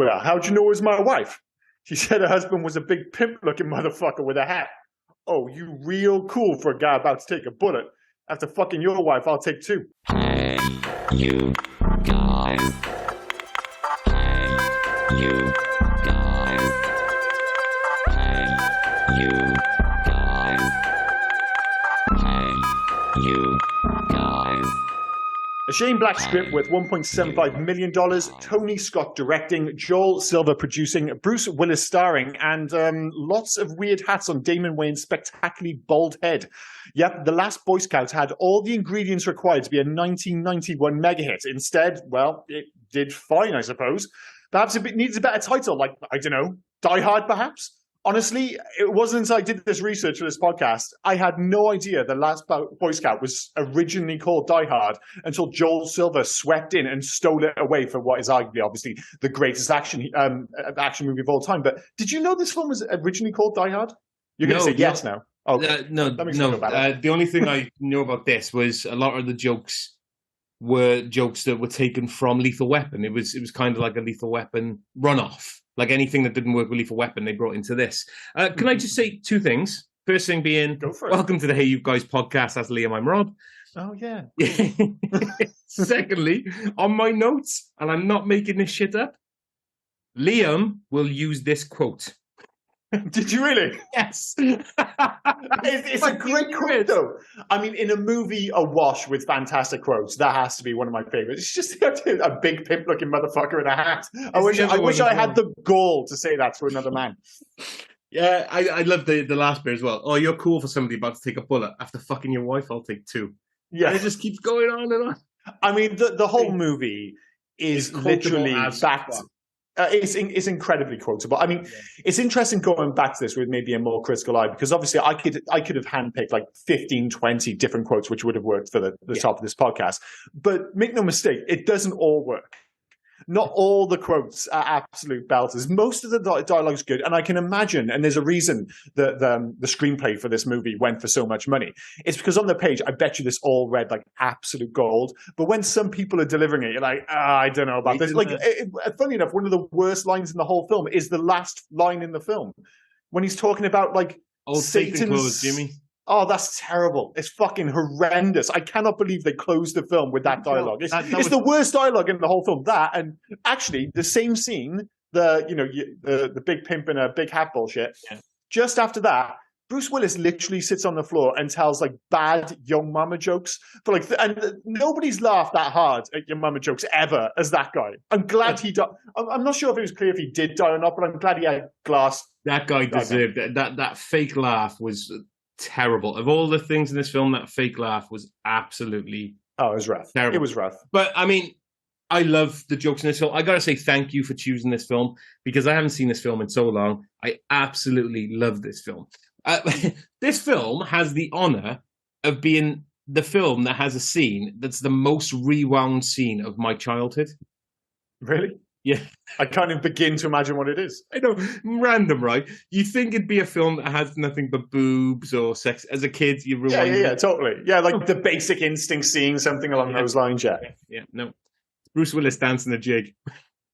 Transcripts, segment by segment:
Well, how'd you know it was my wife? She said her husband was a big pimp-looking motherfucker with a hat. Oh, you real cool for a guy about to take a bullet. After fucking your wife, I'll take two. Hey, you guys. Hey, you guys. Hey, you guys. Hey, you guys. A Shane Black script worth $1.75 million, Tony Scott directing, Joel Silver producing, Bruce Willis starring, and lots of weird hats on Damon Wayans' spectacularly bald head. Yep, The Last Boy Scout had all the ingredients required to be a 1991 mega hit. Instead, well, it did fine, I suppose. Perhaps it needs a better title, like, I don't know, Die Hard, perhaps? Honestly, it wasn't until I did this research for this podcast, I had no idea The Last Boy Scout was originally called Die Hard until Joel Silver swept in and stole it away for what is arguably, obviously, the greatest action movie of all time. But did you know this film was originally called Die Hard? You're going to say yes now. Okay. No. The only thing I know about this was a lot of the jokes were jokes that were taken from Lethal Weapon. It was kind of like a Lethal Weapon runoff. Like anything that didn't work with Lethal Weapon, they brought into this. Can I just say two things? First thing being, welcome to the Hey You Guys podcast. That's Liam, I'm Rob. Oh, yeah. Secondly, on my notes, and I'm not making this shit up, Liam will use this quote. Did you really? Yes. It's a great quote, though. I mean, in a movie awash with fantastic quotes, that has to be one of my favorites. It's just a big pimp-looking motherfucker in a hat. I wish I had the gall to say that to another man. Yeah, I love the last bit as well. Oh, you're cool for somebody about to take a bullet. After fucking your wife, I'll take two. Yeah. And it just keeps going on and on. I mean, the whole movie is literally backed. It's incredibly quotable. I mean, it's interesting going back to this with maybe a more critical eye, because obviously I could have handpicked like 15, 20 different quotes which would have worked for the top of this podcast. But make no mistake, it doesn't all work. Not all the quotes are absolute belters. Most of the dialogue's good, and I can imagine, and there's a reason that the screenplay for this movie went for so much money. It's because on the page, I bet you this all read like absolute gold. But when some people are delivering it, you're like, I don't know about this. Like, funny enough, one of the worst lines in the whole film is the last line in the film when he's talking about like old Satan's clothes, Jimmy. Oh, that's terrible. It's fucking horrendous. I cannot believe they closed the film with that dialogue. It's the worst dialogue in the whole film. That, and actually the same scene, the big pimp in a big hat bullshit. Yeah. Just after that, Bruce Willis literally sits on the floor and tells like bad young mama jokes. But and nobody's laughed that hard at your mama jokes ever as that guy. I'm glad he died. I'm not sure if it was clear if he did die or not, but I'm glad he had glass. That guy deserved it. That fake laugh was terrible. Of all the things in this film, that fake laugh was absolutely it was rough. Terrible. It was rough. But I mean, I love the jokes in this film. I gotta say thank you for choosing this film, because I haven't seen this film in so long. I absolutely love this film. This film has the honor of being the film that has a scene that's the most rewound scene of my childhood. Really? Yeah. I can't even begin to imagine what it is. I know. Random, right? You think it'd be a film that has nothing but boobs or sex. As a kid, you rewind. Yeah, totally. Yeah, like the Basic Instinct scene, something along those lines, yeah. Yeah, no. Bruce Willis dancing a jig.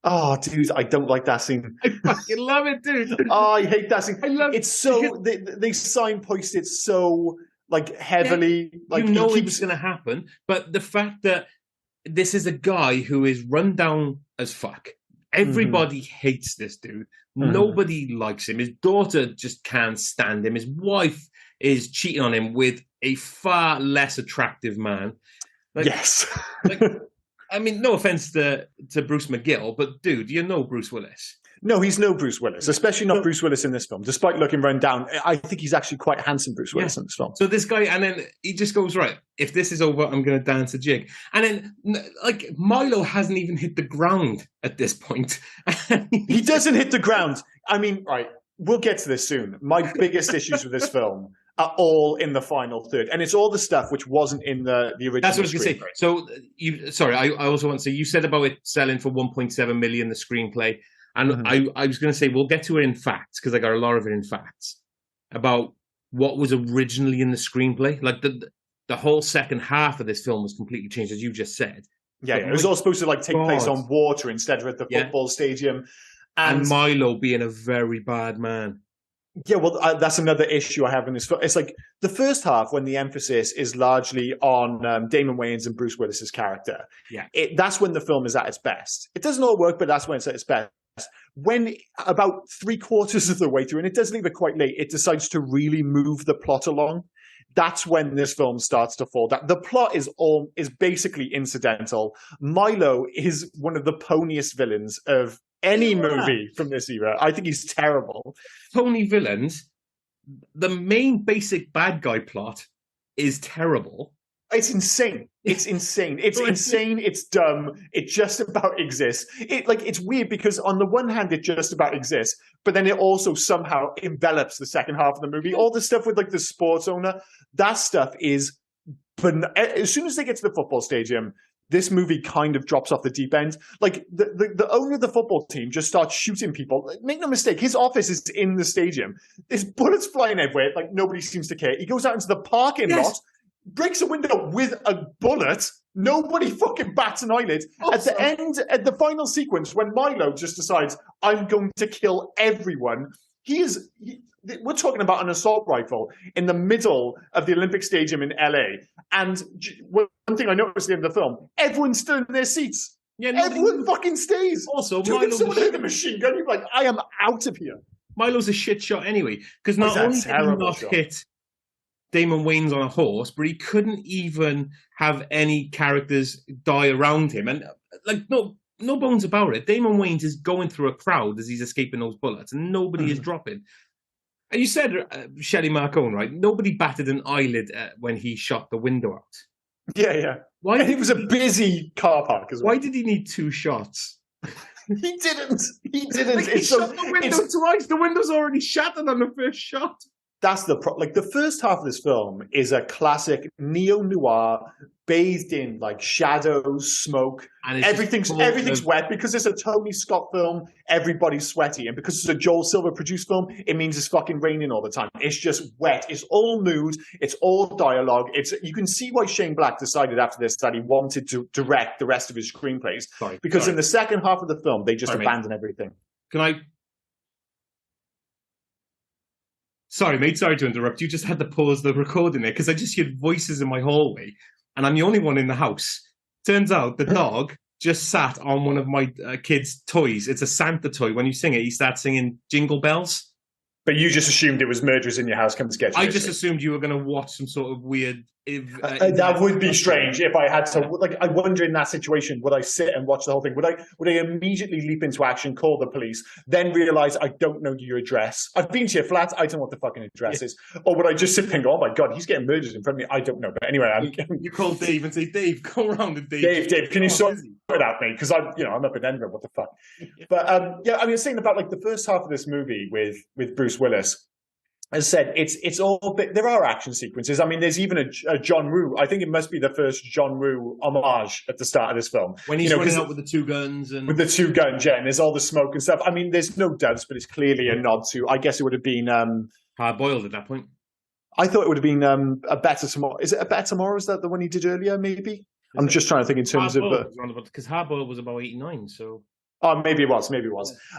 Oh, dude, I don't like that scene. I fucking love it, dude. Oh, I hate that scene. I love it. It's so, they signpost it so, like, heavily. Yeah, like, it was going to happen, but the fact that this is a guy who is run down as fuck. Everybody hates this dude. Nobody likes him. His daughter just can't stand him. His wife is cheating on him with a far less attractive man. Yes. I mean, no offense to Bruce McGill, but dude, you know Bruce Willis. No, he's no Bruce Willis, especially not Bruce Willis in this film. Despite looking run down, I think he's actually quite handsome, Bruce Willis, in this film. So this guy, and then he just goes, right, if this is over, I'm going to dance a jig. And then, like, Milo hasn't even hit the ground at this point. He doesn't hit the ground. I mean, right, we'll get to this soon. My biggest issues with this film are all in the final third. And it's all the stuff which wasn't in the original. That's what I was going to say. So, I also want to say, you said about it selling for 1.7 million, the screenplay. And I was going to say, we'll get to it in facts, because I got a lot of it in facts, about what was originally in the screenplay. Like, the whole second half of this film was completely changed, as you just said. Yeah, it was all supposed to like take place on water instead of at the football stadium. And Milo being a very bad man. Yeah, well, that's another issue I have in this film. It's like the first half, when the emphasis is largely on Damon Wayans and Bruce Willis's character. Yeah, that's when the film is at its best. It doesn't all work, but that's when it's at its best. When about 3/4 of the way through, and it does leave it quite late, it decides to really move the plot along. That's when this film starts to fall down. The plot is basically incidental. Milo is one of the poniest villains of any movie from this era. I think he's terrible. Pony villains. The main basic bad guy plot is terrible. It's insane. It's insane. It's insane. It's dumb. It just about exists. It's weird because on the one hand, it just about exists, but then it also somehow envelops the second half of the movie. All the stuff with like the sports owner, that stuff is. But as soon as they get to the football stadium, this movie kind of drops off the deep end. Like the owner of the football team just starts shooting people. Make no mistake, his office is in the stadium. There's bullets flying everywhere. Like nobody seems to care. He goes out into the parking lot, breaks a window with a bullet. Nobody fucking bats an eyelid. At the end, at the final sequence, when Milo just decides, I'm going to kill everyone, we're talking about an assault rifle in the middle of the Olympic Stadium in LA. And one thing I noticed at the end of the film, everyone's still in their seats. Yeah, everyone fucking stays. Also, someone hit a machine gun, you're like, I am out of here. Milo's a shit shot anyway, because not only did he not hit Damon Wayans on a horse, but he couldn't even have any characters die around him. And like, no bones about it. Damon Wayans is going through a crowd as he's escaping those bullets, and nobody is dropping. And you said, Shelley Marcone, right? Nobody batted an eyelid when he shot the window out. Yeah. And it was a busy car park as well. Why did he need 2 shots? He didn't. Like, he shot the window twice. The window's already shattered on the first shot. That's the problem. Like the first half of this film is a classic neo-noir, bathed in like shadows, smoke, and everything's wet because it's a Tony Scott film. Everybody's sweaty, and because it's a Joel Silver produced film, it means it's fucking raining all the time. It's just wet. It's all mood. It's all dialogue. You can see why Shane Black decided after this that he wanted to direct the rest of his screenplays because in the second half of the film they just abandon everything. Sorry, mate, sorry to interrupt. You just had to pause the recording there because I just heard voices in my hallway and I'm the only one in the house. Turns out the dog just sat on one of my kids' toys. It's a Santa toy. When you sing it, he starts singing Jingle Bells. But you just assumed it was murderers in your house come to get you. I just assumed you were going to watch some sort of weird... that would be strange if I had to... Like, I wonder in that situation, would I sit and watch the whole thing? Would I immediately leap into action, call the police, then realise I don't know your address? I've been to your flat, I don't know what the fucking address is. Or would I just sit there and go, oh my God, he's getting murdered in front of me? I don't know. But anyway... You call Dave and say, Dave, go around and Dave, can you sort it out, mate? Because I'm up in Edinburgh, what the fuck? But I mean, saying about like the first half of this movie with Bruce Willis, as I said, it's all bit. There are action sequences. I mean, there's even a John Woo. I think it must be the first John Woo homage at the start of this film. When he's running out with the 2 guns. With the 2 guns, and there's all the smoke and stuff. I mean, there's no doubts, but it's clearly a nod to, I guess it would have been... Hard-boiled at that point. I thought it would have been A Better Tomorrow. Is it A Better Tomorrow? Is that the one he did earlier, maybe? I'm just trying to think in terms of... Because Hard-boiled was about 89, so... Oh, maybe it was.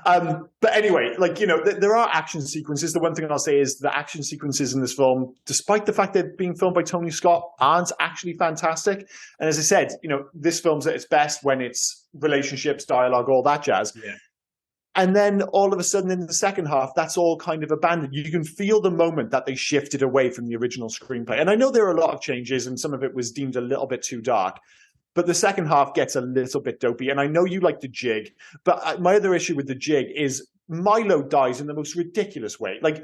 But anyway, like, there are action sequences. The one thing I'll say is the action sequences in this film, despite the fact they're being filmed by Tony Scott, aren't actually fantastic. And as I said, this film's at its best when it's relationships, dialogue, all that jazz. Yeah. And then all of a sudden in the second half, that's all kind of abandoned. You can feel the moment that they shifted away from the original screenplay. And I know there are a lot of changes and some of it was deemed a little bit too dark. But the second half gets a little bit dopey. And I know you like the jig, but my other issue with the jig is Milo dies in the most ridiculous way. Like,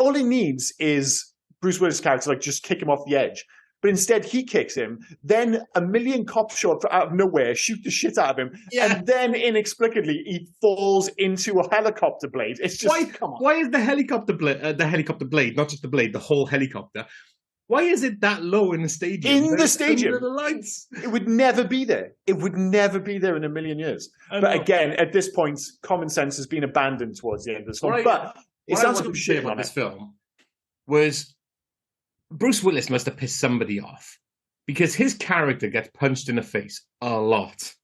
all he needs is Bruce Willis' character, like, just kick him off the edge. But instead, he kicks him. Then a million cops show up out of nowhere, shoot the shit out of him. Yeah. And then, inexplicably, he falls into a helicopter blade. It's just, come on. Why is the helicopter blade, not just the blade, the whole helicopter... Why is it that low in the stadium? In the stadium. Under the lights. It would never be there. It would never be there in a million years. But again, at this point, common sense has been abandoned towards the end of this film. But it sounds like shit about this film was Bruce Willis must have pissed somebody off because his character gets punched in the face a lot.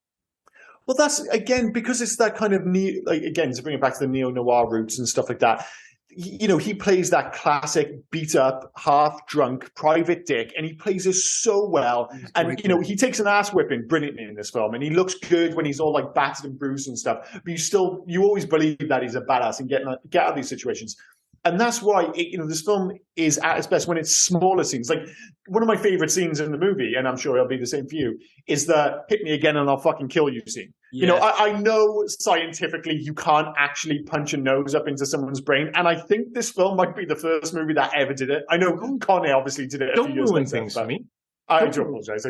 Well, that's again because it's that kind of again to bring it back to the neo-noir roots and stuff like that. He plays that classic beat up, half drunk private dick, and he plays it so well. And he takes an ass whipping brilliantly in this film, and he looks good when he's all like battered and bruised and stuff. But you always believe that he's a badass and get out of these situations. And that's why this film is at its best when it's smaller scenes. Like one of my favorite scenes in the movie, and I'm sure it'll be the same for you, is the "hit me again and I'll fucking kill you" scene. Yeah. I know scientifically you can't actually punch a nose up into someone's brain, and I think this film might be the first movie that ever did it. I know Connie obviously did it. Don't ruin things for me. I do apologize.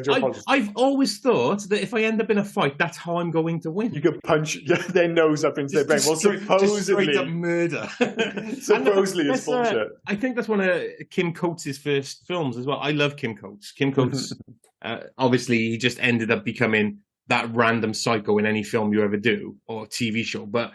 I've always thought that if I end up in a fight, that's how I'm going to win. You could punch their nose up into their brain. Well, supposedly, straight up murder. Supposedly, it's bullshit. I think that's one of Kim Coates' first films as well. I love Kim Coates. Kim Coates, obviously, he just ended up becoming that random psycho in any film you ever do or TV show. But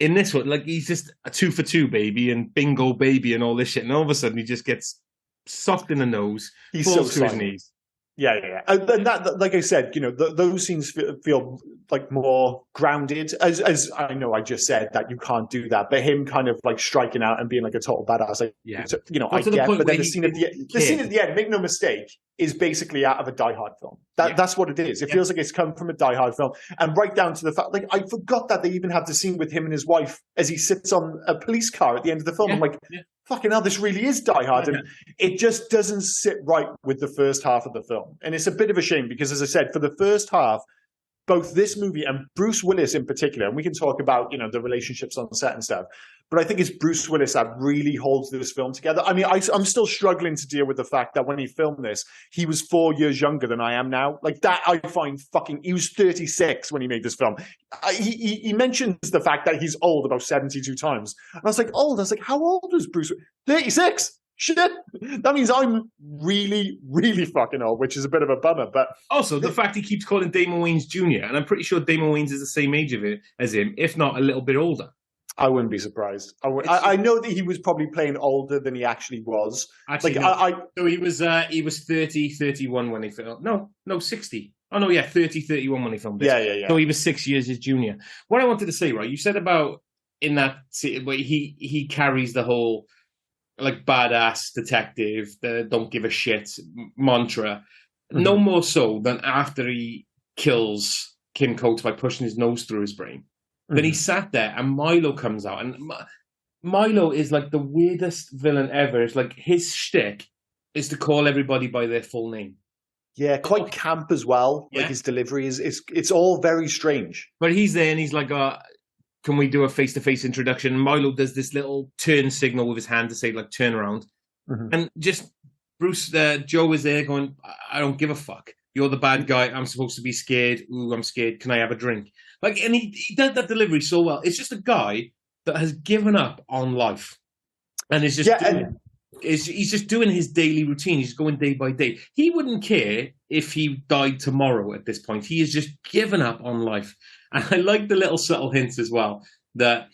in this one, like he's just a 2 for 2 baby and bingo baby and all this shit, and all of a sudden he just gets soft in the nose, falls to his knees. Yeah. And that, like I said, those scenes feel like more grounded. As I know, I just said that you can't do that, but him kind of like striking out and being like a total badass, I get. But then the scene at the end, make no mistake, is basically out of a Die Hard film. That's what it is. It feels like it's come from a Die Hard film, and right down to the fact, like I forgot that they even have the scene with him and his wife as he sits on a police car at the end of the film. I'm like, fucking hell, this really is Die Hard. And it just doesn't sit right with the first half of the film. And it's a bit of a shame because, as I said, for the first half, both this movie and Bruce Willis in particular, and we can talk about, the relationships on set and stuff, but I think it's Bruce Willis that really holds this film together. I mean, I'm still struggling to deal with the fact that when he filmed this, he was 4 years younger than I am now. Like that, I find he was 36 when he made this film. He mentions the fact that he's old about 72 times. And I was like, old? I was like, how old was Bruce? 36? Shit, that means I'm really, really fucking old, which is a bit of a bummer. But also the fact he keeps calling Damon Wayans Jr., and I'm pretty sure Damon Wayans is the same age as him, if not a little bit older. I wouldn't be surprised. I know that he was probably playing older than he actually was. Actually, so he was 30, 31 when he filmed. No, 60. Oh no, 30, 31 when he filmed this. Yeah. So he was 6 years his junior. What I wanted to say, right? You said about in that where he carries the whole like badass detective, the don't give a shit mantra. Mm-hmm. No more so than after he kills Kim Coates by pushing his nose through his brain. Mm-hmm. Then he sat there and Milo comes out. And Milo is like the weirdest villain ever. It's like his shtick is to call everybody by their full name. Yeah, quite camp as well. Yeah. Like his delivery it's all very strange. But he's there and he's like, can we do a face-to-face introduction? And Milo does this little turn signal with his hand to say, like, turn around. Mm-hmm. And just Joe is there going, I don't give a fuck. You're the bad guy. I'm supposed to be scared. Ooh, I'm scared. Can I have a drink? Like, and he does that delivery so well. It's just a guy that has given up on life. And is just he's just doing his daily routine. He's going day by day. He wouldn't care if he died tomorrow at this point. He has just given up on life. And I like the little subtle hints as well that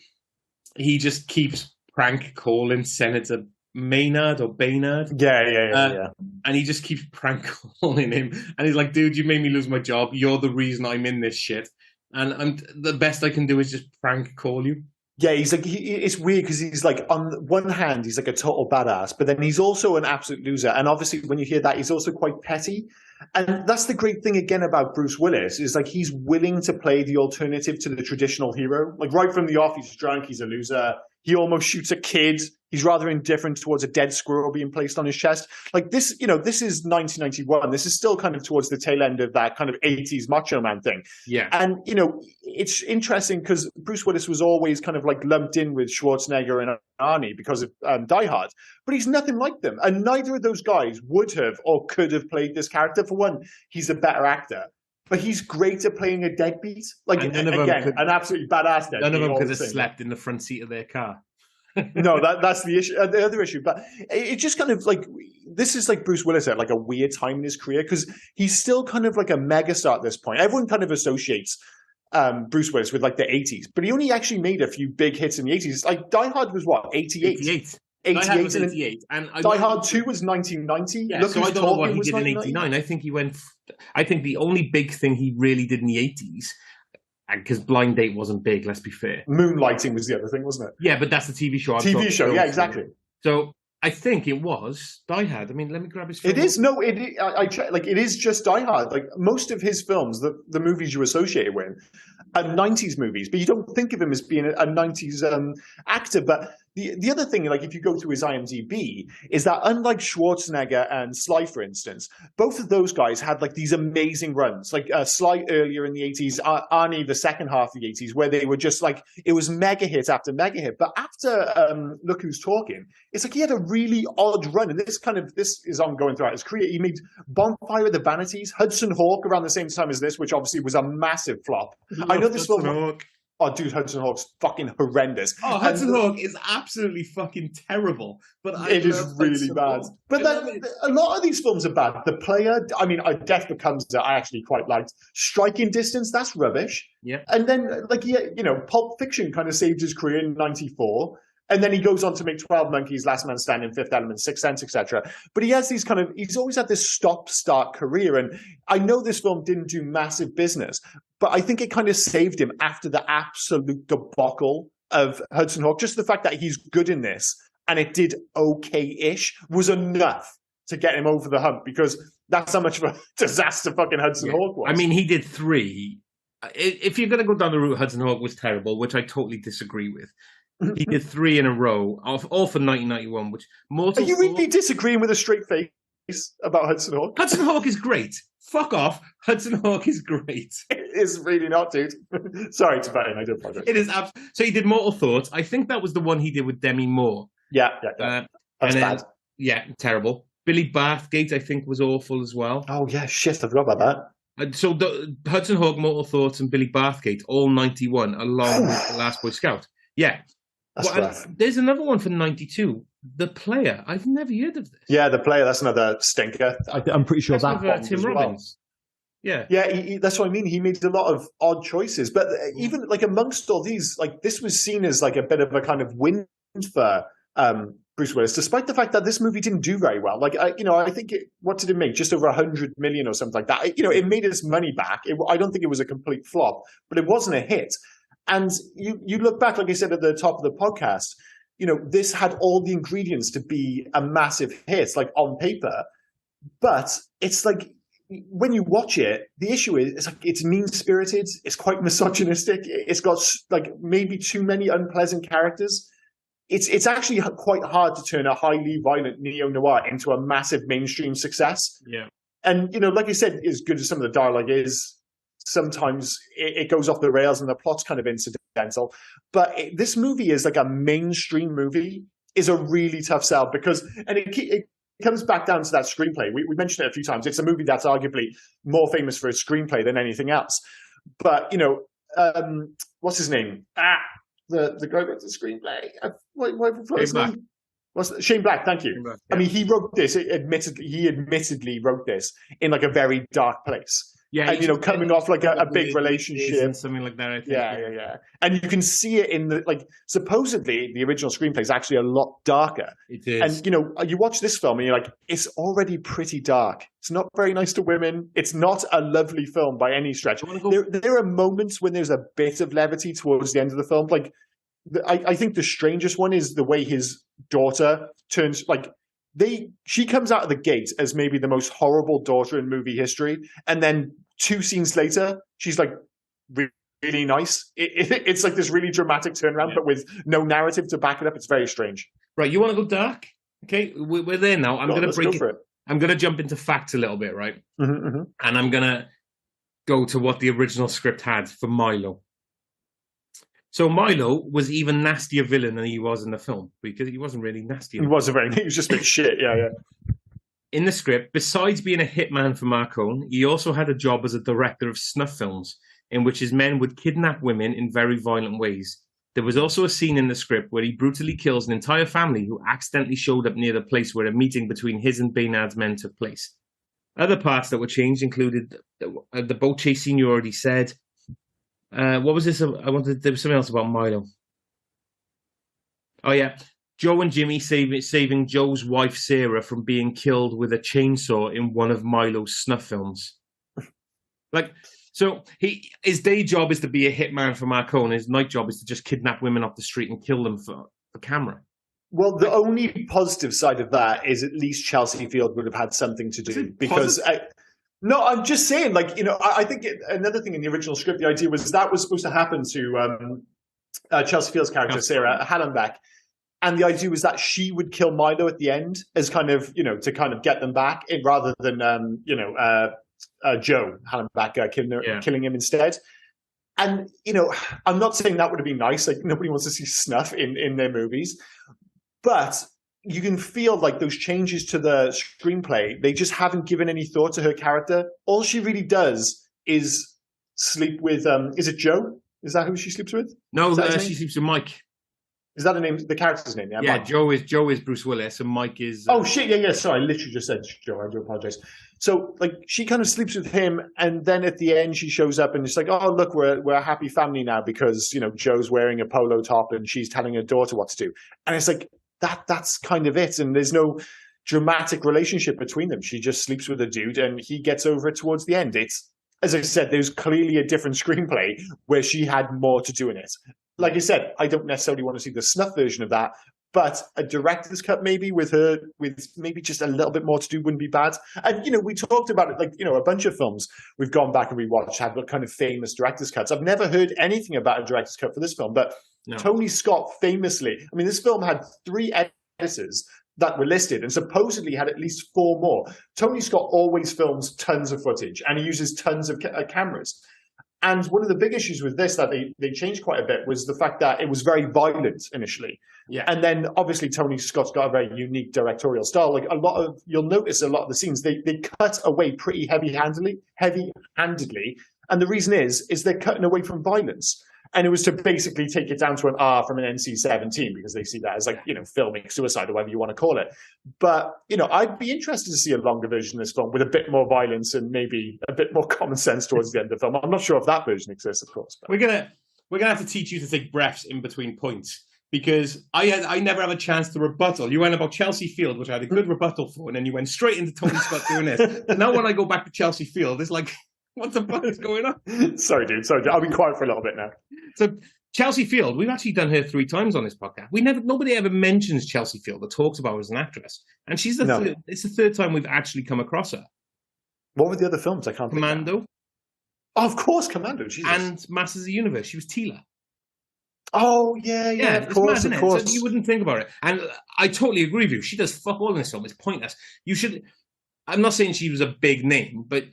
he just keeps prank calling Senator Maynard or Baynard. Yeah. And he just keeps prank calling him. And he's like, dude, you made me lose my job. You're the reason I'm in this shit. And the best I can do is just prank call you. Yeah, he's like, it's weird because he's like, on one hand, he's like a total badass, but then he's also an absolute loser. And obviously, when you hear that, he's also quite petty. And that's the great thing again about Bruce Willis is like he's willing to play the alternative to the traditional hero. Like right from the off, he's drunk, he's a loser. He almost shoots a kid. He's rather indifferent towards a dead squirrel being placed on his chest. Like this, this is 1991. This is still kind of towards the tail end of that kind of 80s Macho Man thing. Yeah. And, it's interesting because Bruce Willis was always kind of like lumped in with Schwarzenegger and Arnie because of Die Hard. But he's nothing like them. And neither of those guys would have or could have played this character. For one, he's a better actor. But he's great at playing a deadbeat. Like, again, an absolutely badass deadbeat. None of them could have slept in the front seat of their car. No, that's the issue. The other issue, but it just kind of like this is like Bruce Willis at like a weird time in his career because he's still kind of like a megastar at this point. Everyone kind of associates Bruce Willis with like the 80s, but he only actually made a few big hits in the 80s. Like Die Hard was what 88. 88, and Die Hard 2 was 1990. Yeah, so I don't know what he did in 89. I think the only big thing he really did in the 80s because Blind Date wasn't big, let's be fair. Moonlighting was the other thing, wasn't it? Yeah, but that's the TV show. TV show, yeah, exactly. So I think it was Die Hard. I mean, let me grab his film. It is, no, I checked, like, it is just Die Hard. Like, most of his films, the movies you associate it with, are 90s movies, but you don't think of him as being a 90s actor. But the other thing, like, if you go through his IMDb, is that unlike Schwarzenegger and Sly, for instance, both of those guys had, like, these amazing runs. Like, Sly earlier in the 80s, Arnie the second half of the 80s, where they were just, like, it was mega hit after mega hit. But after Look Who's Talking, it's like he had a really odd run. And this is ongoing throughout his career. He made Bonfire of the Vanities, Hudson Hawk around the same time as this, which obviously was a massive flop. I know this Hudson film... Hawk. Oh, dude, Hudson Hawk's fucking horrendous. Oh, Hudson Hawk is absolutely fucking terrible. But it is really bad. But then, a lot of these films are bad. The Player, I mean, Death Becomes Her, I actually quite liked. Striking Distance, that's rubbish. Yeah. And then, like, yeah, you know, Pulp Fiction kind of saved his career in '94. And then he goes on to make 12 Monkeys, Last Man Standing, Fifth Element, Sixth Sense, etc. But he has these he's always had this stop-start career. And I know this film didn't do massive business, but I think it kind of saved him after the absolute debacle of Hudson Hawk. Just the fact that he's good in this and it did okay-ish was enough to get him over the hump, because that's how much of a disaster fucking Hudson Hawk was. I mean, he did 3. If you're going to go down the route Hudson Hawk was terrible, which I totally disagree with, he did 3 in a row, all for 1991. Which Are you really disagreeing with a straight face about Hudson Hawk? Hudson Hawk is great. Fuck off. Hudson Hawk is great. It is really not, dude. Sorry to butt in. I do apologize. It is so he did Mortal Thoughts. I think that was the one he did with Demi Moore. Yeah. That's bad. Yeah, terrible. Billy Bathgate, I think, was awful as well. Oh yeah, shit, I forgot about that. So Hudson Hawk, Mortal Thoughts, and Billy Bathgate, all 91, along with The Last Boy Scout. Yeah. There's another one from 92, The Player. I've never heard of this. Yeah, The Player, that's another stinker. I'm pretty sure that's with Tim Robbins. Well. Yeah, that's what I mean. He made a lot of odd choices. But even like amongst all these, like this was seen as like a bit of a kind of win for Bruce Willis, despite the fact that this movie didn't do very well. Like, I think what did it make? Just over 100 million or something like that. It made its money back. I don't think it was a complete flop, but it wasn't a hit. And you look back, like I said at the top of the podcast, this had all the ingredients to be a massive hit, like on paper. But it's like, when you watch it, the issue is it's mean-spirited, it's quite misogynistic, it's got like maybe too many unpleasant characters. It's actually quite hard to turn a highly violent neo-noir into a massive mainstream success. Yeah. And, like I said, as good as some of the dialogue is, sometimes it goes off the rails and the plot's kind of incidental. But this movie is like a mainstream movie, is a really tough sell because, and it comes back down to that screenplay. We mentioned it a few times. It's a movie that's arguably more famous for its screenplay than anything else. But, what's his name? The guy who wrote the screenplay. Shane Black, thank you. Black, yeah. I mean, he wrote this, he admittedly wrote this in like a very dark place. Yeah, and coming off like a big relationship, something like that. I think. Yeah. And you can see it in the supposedly the original screenplay is actually a lot darker. It is. And you watch this film and you're like, it's already pretty dark. It's not very nice to women. It's not a lovely film by any stretch. There are moments when there's a bit of levity towards the end of the film. Like, I think the strangest one is the way his daughter turns she comes out of the gate as maybe the most horrible daughter in movie history, and then 2 scenes later, she's like really nice. It's like this really dramatic turnaround, but with no narrative to back it up. It's very strange. Right, you want to go dark? Okay, we're there now. I'm going to break it. I'm going to jump into facts a little bit, right? Mm-hmm. And I'm going to go to what the original script had for Milo. So Milo was even nastier villain than he was in the film, because he wasn't really nasty. He was just a bit shit, yeah. In the script, besides being a hitman for Marcone, he also had a job as a director of snuff films, in which his men would kidnap women in very violent ways. There was also a scene in the script where he brutally kills an entire family who accidentally showed up near the place where a meeting between his and Baynard's men took place. Other parts that were changed included the boat chase scene you already said. What was this? There was something else about Milo. Oh yeah, Joe and Jimmy saving Joe's wife Sarah from being killed with a chainsaw in one of Milo's snuff films. Like, So his day job is to be a hitman for Marcone. His night job is to just kidnap women off the street and kill them for camera. Well, the only positive side of that is at least Chelsea Field would have had something to do because. No, I'm just saying, like, you know, I think another thing in the original script, the idea was that was supposed to happen to Chelsea Field's character, Sarah Hallenbeck. And the idea was that she would kill Milo at the end as kind of, you know, to kind of get them back rather than, Joe Hallenbeck killing him instead. And, you know, I'm not saying that would have been nice. Like, nobody wants to see snuff in their movies. But you can feel like those changes to the screenplay, they just haven't given any thought to her character. All she really does is sleep with, is it Joe? Is that who she sleeps with? No, she sleeps with Mike. Is that the name, the character's name? Yeah, Mike. Joe is Bruce Willis and Mike is... Oh, shit, yeah. Sorry, I literally just said Joe. I do apologize. So, like, she kind of sleeps with him, and then at the end, she shows up, and it's like, oh, look, we're a happy family now because, you know, Joe's wearing a polo top, and she's telling her daughter what to do. And it's like, that's kind of it, and there's no dramatic relationship between them. She just sleeps with a dude, and he gets over it towards the end. It's, as I said, there's clearly a different screenplay where she had more to do in it. Like I said, I don't necessarily want to see the snuff version of that, but a director's cut maybe with her, with maybe just a little bit more to do wouldn't be bad. And, you know, we talked about it, like, you know, a bunch of films we've gone back and rewatched have kind of famous director's cuts. I've never heard anything about a director's cut for this film, but no. Tony Scott famously, I mean, this film had 3 editors that were listed and supposedly had at least 4 more. Tony Scott always films tons of footage and he uses tons of cameras. And one of the big issues with this that they changed quite a bit was the fact that it was very violent initially. Yeah. And then obviously Tony Scott's got a very unique directorial style. Like you'll notice a lot of the scenes, they cut away pretty heavy-handedly. And the reason is they're cutting away from violence. And it was to basically take it down to an R from an NC-17 because they see that as, like, you know, filming suicide or whatever you want to call it. But, you know, I'd be interested to see a longer version of this film with a bit more violence and maybe a bit more common sense towards the end of the film. I'm not sure if that version exists, of course. But. We're gonna have to teach you to take breaths in between points because I never have a chance to rebuttal. You went about Chelsea Field, which I had a good rebuttal for, and then you went straight into Tony Scott doing this. Now when I go back to Chelsea Field, it's like... What the fuck is going on? Sorry, dude. I'll be quiet for a little bit now. So Chelsea Field, we've actually done her 3 times on this podcast. Nobody ever mentions Chelsea Field or talks about her as an actress. And she's it's the 3rd time we've actually come across her. What were the other films? I can't think. Commando. Oh, of course, Commando. Jesus. And Masters of the Universe. She was Tila. Oh, yeah, of course. So you wouldn't think about it. And I totally agree with you. She does fuck all in this film. It's pointless. You should... I'm not saying she was a big name, but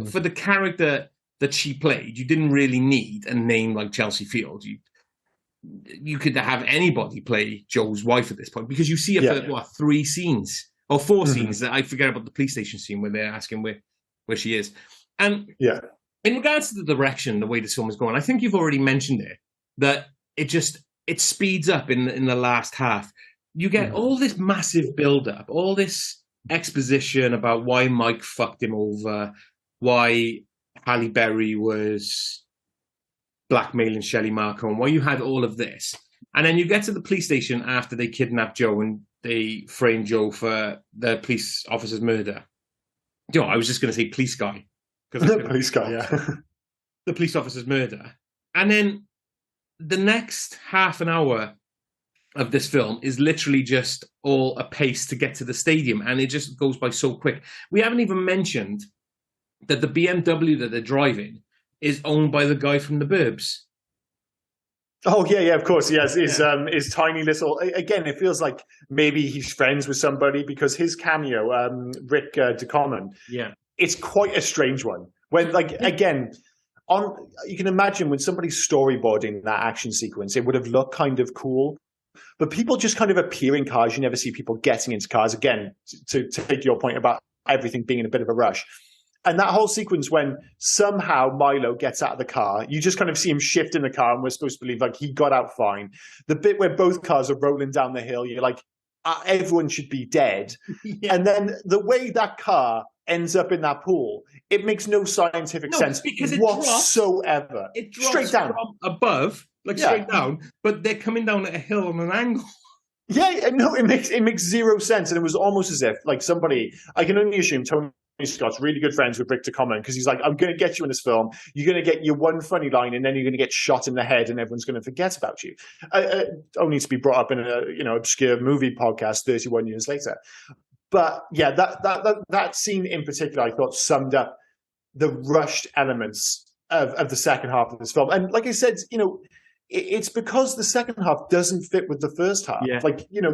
for the character that she played, you didn't really need a name like Chelsea Field. You could have anybody play Joe's wife at this point because you see her for 3 scenes or 4 scenes. That I forget about the police station scene where they're asking where she is. And in regards to the direction, the way this film is going, I think you've already mentioned it that it speeds up in the last half. You get all this massive build up, all this exposition about why Mike fucked him over, why Halle Berry was blackmailing Shelley Marcone, why you had all of this. And then you get to the police station after they kidnap Joe and they frame Joe for the police officer's murder. You know, I was just going to say police guy. The police guy, yeah. The police officer's murder. And then the next half an hour of this film is literally just all a pace to get to the stadium, and it just goes by so quick. We haven't even mentioned that the BMW that they're driving is owned by the guy from The Burbs. Oh, yeah, of course, yes. His tiny little... Again, it feels like maybe he's friends with somebody because his cameo, Rick DeCommon, it's quite a strange one. When, like, again... you can imagine when somebody's storyboarding that action sequence, it would have looked kind of cool. But people just kind of appear in cars. You never see people getting into cars. Again, to take your point about everything being in a bit of a rush. And that whole sequence when somehow Milo gets out of the car, you just kind of see him shift in the car and we're supposed to believe like he got out fine. The bit where both cars are rolling down the hill, you're like, everyone should be dead. And then the way that car ends up in that pool, it makes no scientific sense because whatsoever. It drops straight down from above. Straight down, but they're coming down at a hill on an angle. Yeah, no, it makes 0 sense, and it was almost as if like somebody. I can only assume Tony Scott's really good friends with Victor Common because he's like, I'm going to get you in this film. You're going to get your one funny line, and then you're going to get shot in the head, and everyone's going to forget about you. Only to be brought up in a obscure movie podcast 31 years later. But yeah, that scene in particular, I thought summed up the rushed elements of the second half of this film. And like I said, it's because the second half doesn't fit with the first half. Yeah.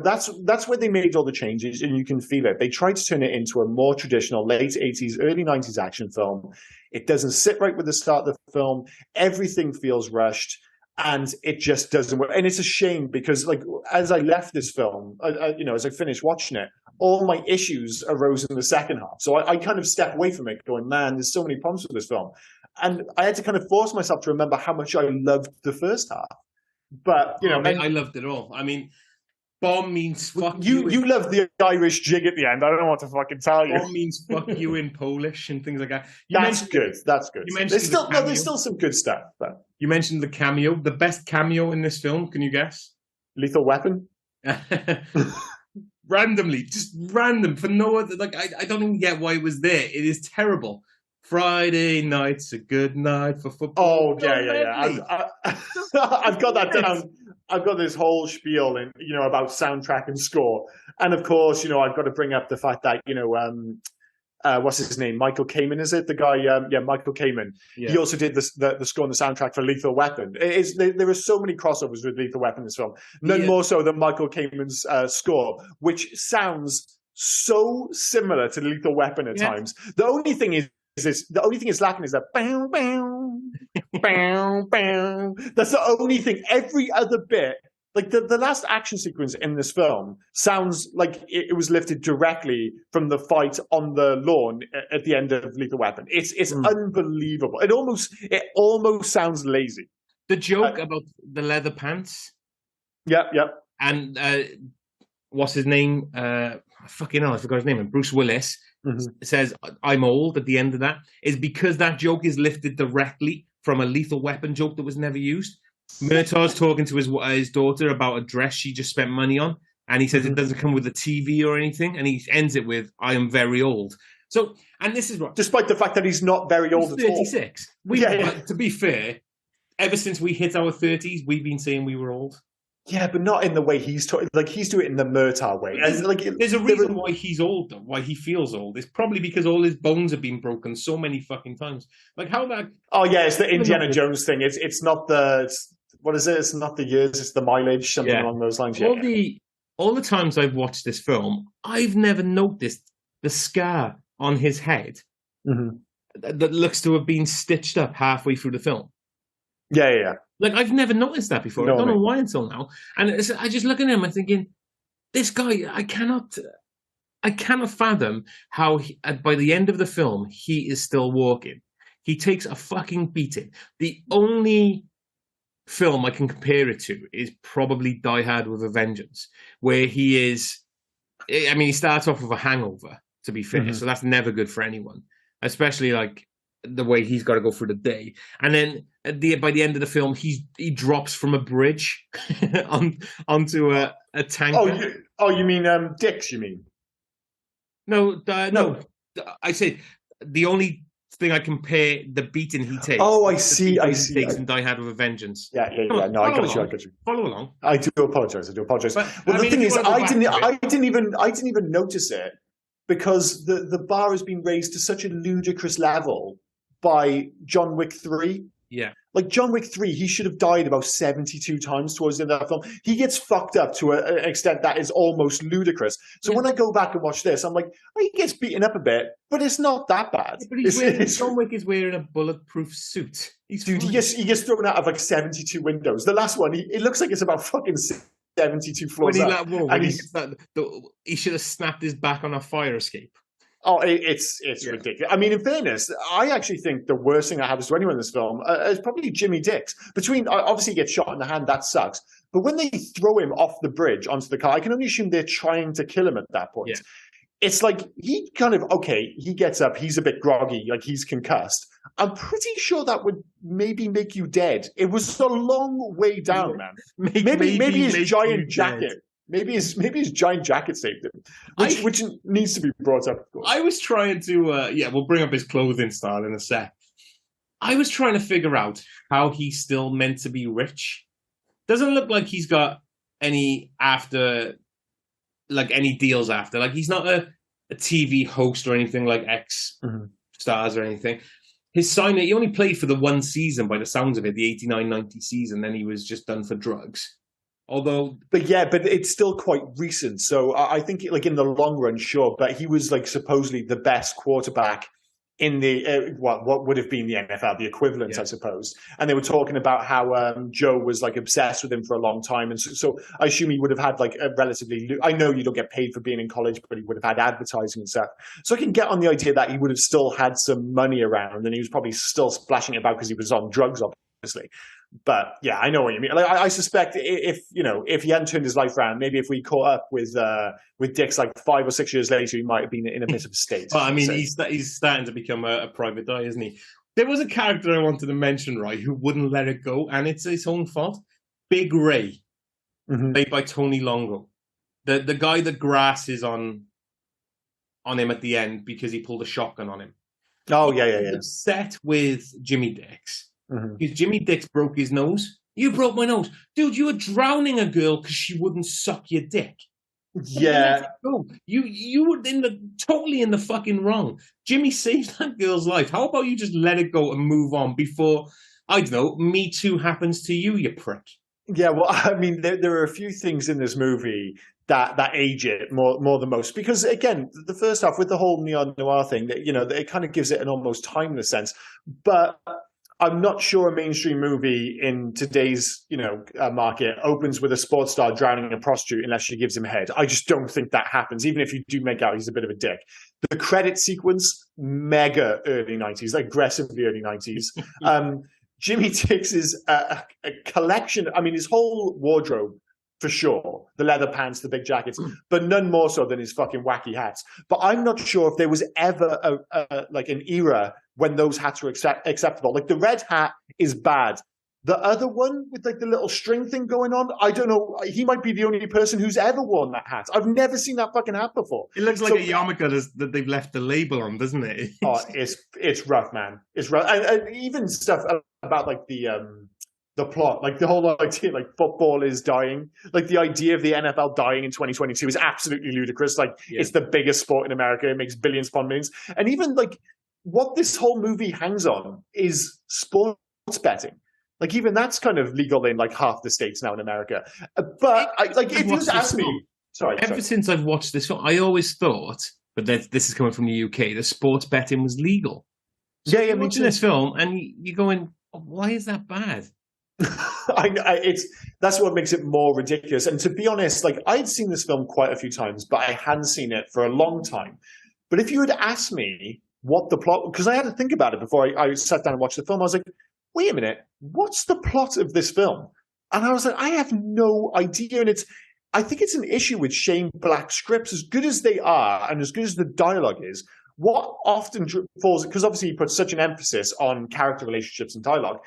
That's where they made all the changes, and you can feel it. They tried to turn it into a more traditional late 80s, early 90s action film. It doesn't sit right with the start of the film. Everything feels rushed, and it just doesn't work. And it's a shame because, as I left this film, as I finished watching it, all my issues arose in the second half. So I kind of stepped away from it going, man, there's so many problems with this film. And I had to kind of force myself to remember how much I loved the first half. But, I loved it all. I mean, bomb means fuck you. You love the Irish jig at the end. I don't know what to fucking tell you. Bomb means fuck you in Polish and things like that. That's good. You mentioned there's still some good stuff. But you mentioned the cameo. The best cameo in this film, can you guess? Lethal Weapon? Randomly, just random, for no other, I don't even get why it was there. It is terrible. Friday night's a good night for football. Oh, yeah. I've got that down. I've got this whole spiel about soundtrack and score. And of course, I've got to bring up the fact that, what's his name? Michael Kamen, is it? The guy, Michael Kamen. Yeah. He also did the score and the soundtrack for Lethal Weapon. There are so many crossovers with Lethal Weapon in this film. None more so than Michael Kamen's score, which sounds so similar to Lethal Weapon at times. The only thing is lacking is that bow, bow, bow, bow. That's the only thing. Every other bit, like the last action sequence in this film, sounds like it was lifted directly from the fight on the lawn at the end of Lethal Weapon. It's unbelievable. It almost sounds lazy. The joke about the leather pants. Yep. And what's his name? Fucking hell, I forgot his name. And Bruce Willis. Says I'm old at the end of that, is because that joke is lifted directly from a Lethal Weapon joke that was never used. Murtaugh's talking to his daughter about a dress she just spent money on, and he says it doesn't come with a TV or anything, and he ends it with I am very old. So, and this is what, despite the fact that he's not very old at all. 36. To be fair, ever since we hit our 30s, we've been saying we were old. Yeah, but not in the way he's talking. He's doing it in the Murtaugh way. There's a reason why he's old, though. Why he feels old. It's probably because all his bones have been broken so many fucking times. How that? Oh yeah, it's the Indiana Jones thing. It's not the what is it? It's not the years. It's the mileage. Something along those lines. All the times I've watched this film, I've never noticed the scar on his head that looks to have been stitched up halfway through the film. Yeah. I've never noticed that before. I don't know why until now. And I just look at him and thinking, this guy, I cannot fathom how by the end of the film, he is still walking. He takes a fucking beating. The only film I can compare it to is probably Die Hard with a Vengeance, where he starts off with a hangover, to be fair. So that's never good for anyone, especially the way he's got to go through the day. And then by the end of the film, he drops from a bridge onto a tanker. You mean Dix, you mean? No. I said the only thing I compare the beating he takes. Oh, I see. Takes and Die Hard with a Vengeance. Yeah. No, I got you. Follow along. I do apologize. But the thing is, I didn't even notice it because the bar has been raised to such a ludicrous level by John Wick 3. Yeah. John Wick 3, he should have died about 72 times towards the end of that film. He gets fucked up to an extent that is almost ludicrous. So when I go back and watch this, I'm like, he gets beaten up a bit, but it's not that bad. But John Wick is wearing a bulletproof suit. He gets thrown out of 72 windows. The last one, it looks like it's about fucking 72 floors up. He should have snapped his back on a fire escape. Oh, it's ridiculous. I mean, in fairness, I actually think the worst thing that happens to anyone in this film is probably Jimmy Dix. Obviously, he gets shot in the hand, that sucks. But when they throw him off the bridge onto the car, I can only assume they're trying to kill him at that point. Yeah. It's he kind of, he gets up, he's a bit groggy, he's concussed. I'm pretty sure that would maybe make you dead. It was a long way down, man. Maybe his giant jacket. Maybe his giant jacket saved him, which needs to be brought up, of course. I was trying to, we'll bring up his clothing style in a sec. I was trying to figure out how he's still meant to be rich. Doesn't look like he's got any deals after. Like, he's not a TV host or anything like X stars or anything. His sign, he only played for the one season by the sounds of it, the 89-90 season, then he was just done for drugs. Although, but it's still quite recent. So I think, like, in the long run, sure. But he was, like, supposedly the best quarterback in the what would have been the NFL, the equivalent, I suppose. And they were talking about how Joe was, like, obsessed with him for a long time, and so I assume he would have had, like, a relatively. I know you don't get paid for being in college, but he would have had advertising and stuff. So I can get on the idea that he would have still had some money around, and he was probably still splashing it about because he was on drugs, obviously. But yeah, I know what you mean. Like, I suspect if he hadn't turned his life around, maybe if we caught up with Dix like 5 or 6 years later, he might have been in a bit of a state. But I mean, he's starting to become a private eye, isn't he? There was a character I wanted to mention, right, who wouldn't let it go, and it's his own fault. Big Ray, played by Tony Longo, the guy that grass is on him at the end because he pulled a shotgun on him. Oh yeah. Upset with Jimmy Dix. Because Jimmy Dix broke his nose. You broke my nose. Dude, you were drowning a girl because she wouldn't suck your dick. Yeah. You were totally in the fucking wrong. Jimmy saved that girl's life. How about you just let it go and move on before, I don't know, Me Too happens to you, you prick? Yeah, well, I mean, there are a few things in this movie that age it more than most. Because, again, the first half, with the whole neo-noir thing, it kind of gives it an almost timeless sense. But I'm not sure a mainstream movie in today's, market opens with a sports star drowning a prostitute unless she gives him head. I just don't think that happens, even if you do make out he's a bit of a dick. The credit sequence, mega early 90s, aggressively early 90s. Jimmy Dix is a collection. I mean, his whole wardrobe, for sure, the leather pants, the big jackets, but none more so than his fucking wacky hats. But I'm not sure if there was ever an era when those hats were acceptable. Like, the red hat is bad. The other one with, like, the little string thing going on, I don't know. He might be the only person who's ever worn that hat. I've never seen that fucking hat before. It looks like a yarmulke that they've left the label on, doesn't it? Oh, it's rough, man. It's rough. And even stuff about, like, the plot, like the whole idea, like, football is dying. Like, the idea of the NFL dying in 2022 is absolutely ludicrous. Like, It's the biggest sport in America. It makes billions upon millions. And even, like, what this whole movie hangs on is sports betting. Like, even that's kind of legal in, like, half the states now in America. But if you ask me, ever since I've watched this film, I always thought, but this is coming from the UK, that sports betting was legal. So you're watching this film and you're going, why is that bad? I know, that's what makes it more ridiculous. And to be honest, like, I'd seen this film quite a few times, but I hadn't seen it for a long time. But if you had asked me what the plot, because I had to think about it before I sat down and watched the film, I was like, wait a minute, what's the plot of this film? And I was like, I have no idea. And I think it's an issue with Shane Black scripts, as good as they are and as good as the dialogue is. What often falls, because obviously he puts such an emphasis on character relationships and dialogue,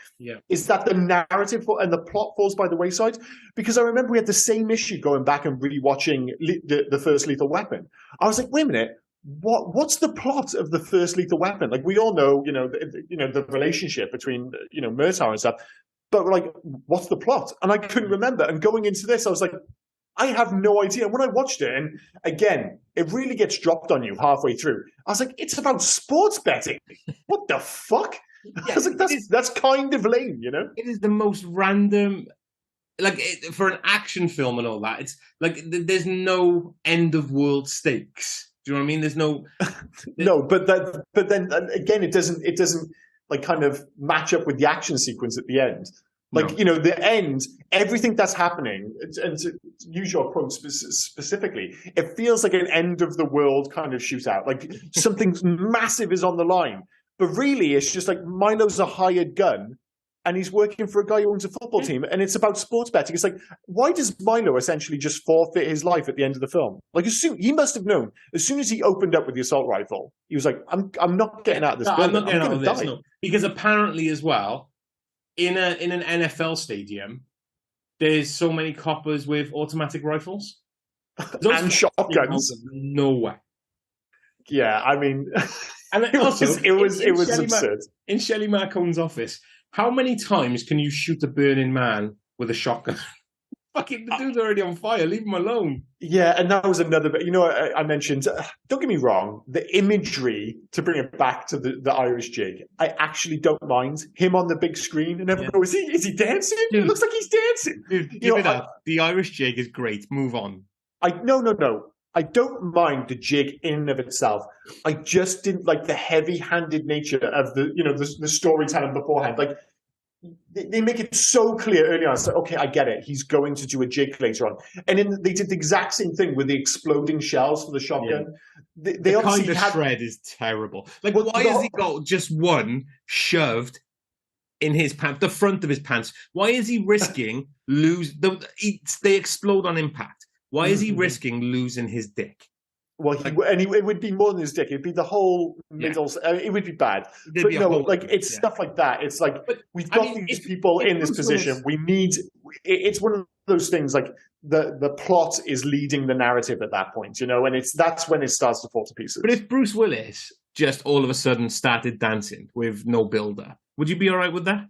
is that the narrative and the plot falls by the wayside. Because I remember we had the same issue going back and rewatching the first Lethal Weapon. I was like, wait a minute, what's the plot of the first Lethal Weapon? Like, we all know, the relationship between, Murtaugh and stuff, but, like, what's the plot? And I couldn't remember. And going into this, I was like, I have no idea. When I watched it, and again, it really gets dropped on you halfway through. I was like, it's about sports betting. What the fuck? I was like, that's kind of lame, It is the most random, like, for an action film and all that. It's like there's no end of world stakes. Do you know what I mean? There's no no, but then again, it doesn't like kind of match up with the action sequence at the end. Like, the end, everything that's happening, and to use your quote specifically, it feels like an end of the world kind of shootout. Like, something massive is on the line. But really, it's just like Milo's a hired gun, and he's working for a guy who owns a football team, and it's about sports betting. It's like, why does Milo essentially just forfeit his life at the end of the film? Like, he must have known, as soon as he opened up with the assault rifle, he was like, I'm not getting out of this building. I'm not getting out of this, no. Because apparently as well, in an NFL stadium, there's so many coppers with automatic rifles. Those and came out shotguns. of nowhere. Yeah, I mean, And it was absurd. In Shelley Marcone's office, how many times can you shoot a burning man with a shotgun? Fucking the dude's already on fire. Leave him alone. Yeah, and that was another bit. You know, I mentioned, don't get me wrong, the imagery, to bring it back to the Irish jig, I actually don't mind him on the big screen. And everyone goes, is he dancing? Dude, it looks like he's dancing. Dude, give it up. The Irish jig is great. Move on. No. I don't mind the jig in and of itself. I just didn't like the heavy-handed nature of the storytelling beforehand. Like, they make it so clear early on. It's like, okay, I get it. He's going to do a jig later on. And then they did the exact same thing with the exploding shells for the shotgun. Yeah. They the kind of shred is terrible. Like, why has he got just one shoved in his pants, the front of his pants? Why is he risking they explode on impact? Why is he risking losing his dick? Well, it would be more than his dick. It'd be the whole middle. It would be bad. But it's stuff like that. It's like, we've got these people in this position. We need. It's one of those things. Like the plot is leading the narrative at that point, and that's when it starts to fall to pieces. But if Bruce Willis just all of a sudden started dancing with no build-up, would you be all right with that?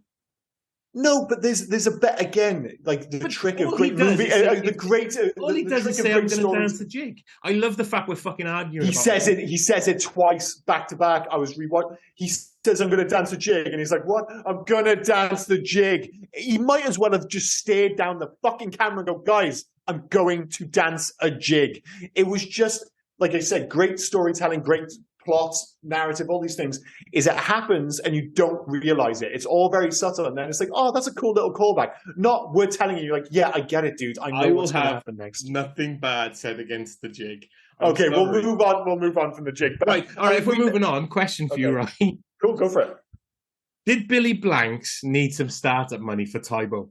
No, but there's a bit again, like the trick of great movie, the great. All he does is say, "I'm going to dance a jig." I love the fact we're fucking arguing. He says it twice back to back. I was rewatching. He says, "I'm going to dance a jig," and he's like, "What? I'm going to dance the jig." He might as well have just stared down the fucking camera and go, "Guys, I'm going to dance a jig." It was just, like I said, great storytelling, great plot, narrative, all these things, is it happens and you don't realize it. It's all very subtle, and then it's like, oh, that's a cool little callback. Not we're telling you, like, yeah, I get it, dude. I know what's going to happen next. Nothing bad said against the jig. Okay, we'll move on. We'll move on from the jig. But right, all right. If we're moving on, question for you, right? Cool, go for it. Did Billy Blanks need some startup money for Tybo?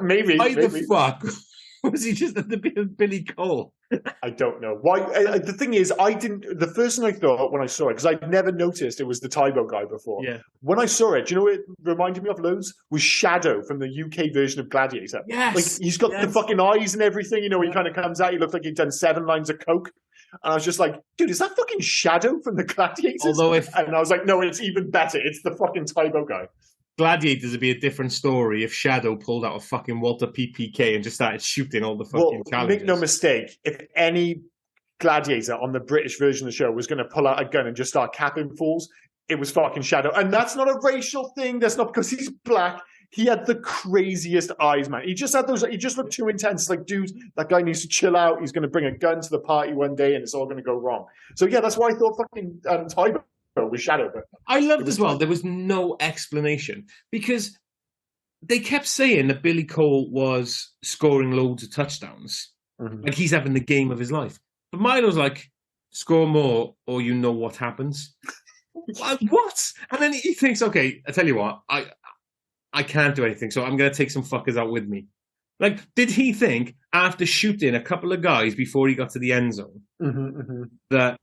Maybe. Why the fuck was he just at the Billy Cole? I don't know why. The thing is, I didn't. The first thing I thought when I saw it, because I'd never noticed it was the Tybo guy before. Yeah. When I saw it, do you know what it reminded me of loads? Was Shadow from the UK version of Gladiator. Yes. Like, he's got the fucking eyes and everything. He kind of comes out. He looks like he'd done 7 lines of coke. And I was just like, dude, is that fucking Shadow from the Gladiators? And I was like, no, it's even better. It's the fucking Tybo guy. Gladiators would be a different story if Shadow pulled out a fucking Walter PPK and just started shooting all the fucking challenges. Make no mistake, if any gladiator on the British version of the show was going to pull out a gun and just start capping fools, it was fucking Shadow. And that's not a racial thing. That's not because he's black. He had the craziest eyes, man. He just had those. He just looked too intense. It's like, dude, that guy needs to chill out. He's going to bring a gun to the party one day, and it's all going to go wrong. So yeah, that's why I thought fucking Tybo was Shadow. But I loved as well. There was no explanation because they kept saying that Billy Cole was scoring loads of touchdowns, like he's having the game of his life. But Milo's like, score more, or you know what happens. What? And then he thinks, okay, I tell you what, I can't do anything, so I'm going to take some fuckers out with me. Like, did he think after shooting a couple of guys before he got to the end zone that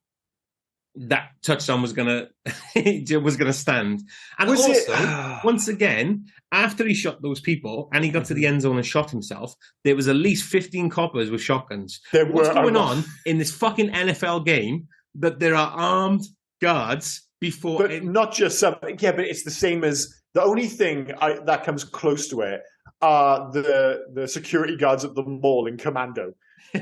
touchdown was gonna stand? And once again, after he shot those people and he got to the end zone and shot himself, there was at least 15 coppers with shotguns. What's going on in this fucking NFL game that there are armed guards before? But not just something. Yeah, but it's the same as the only thing that comes close to it are the security guards at the mall in Commando.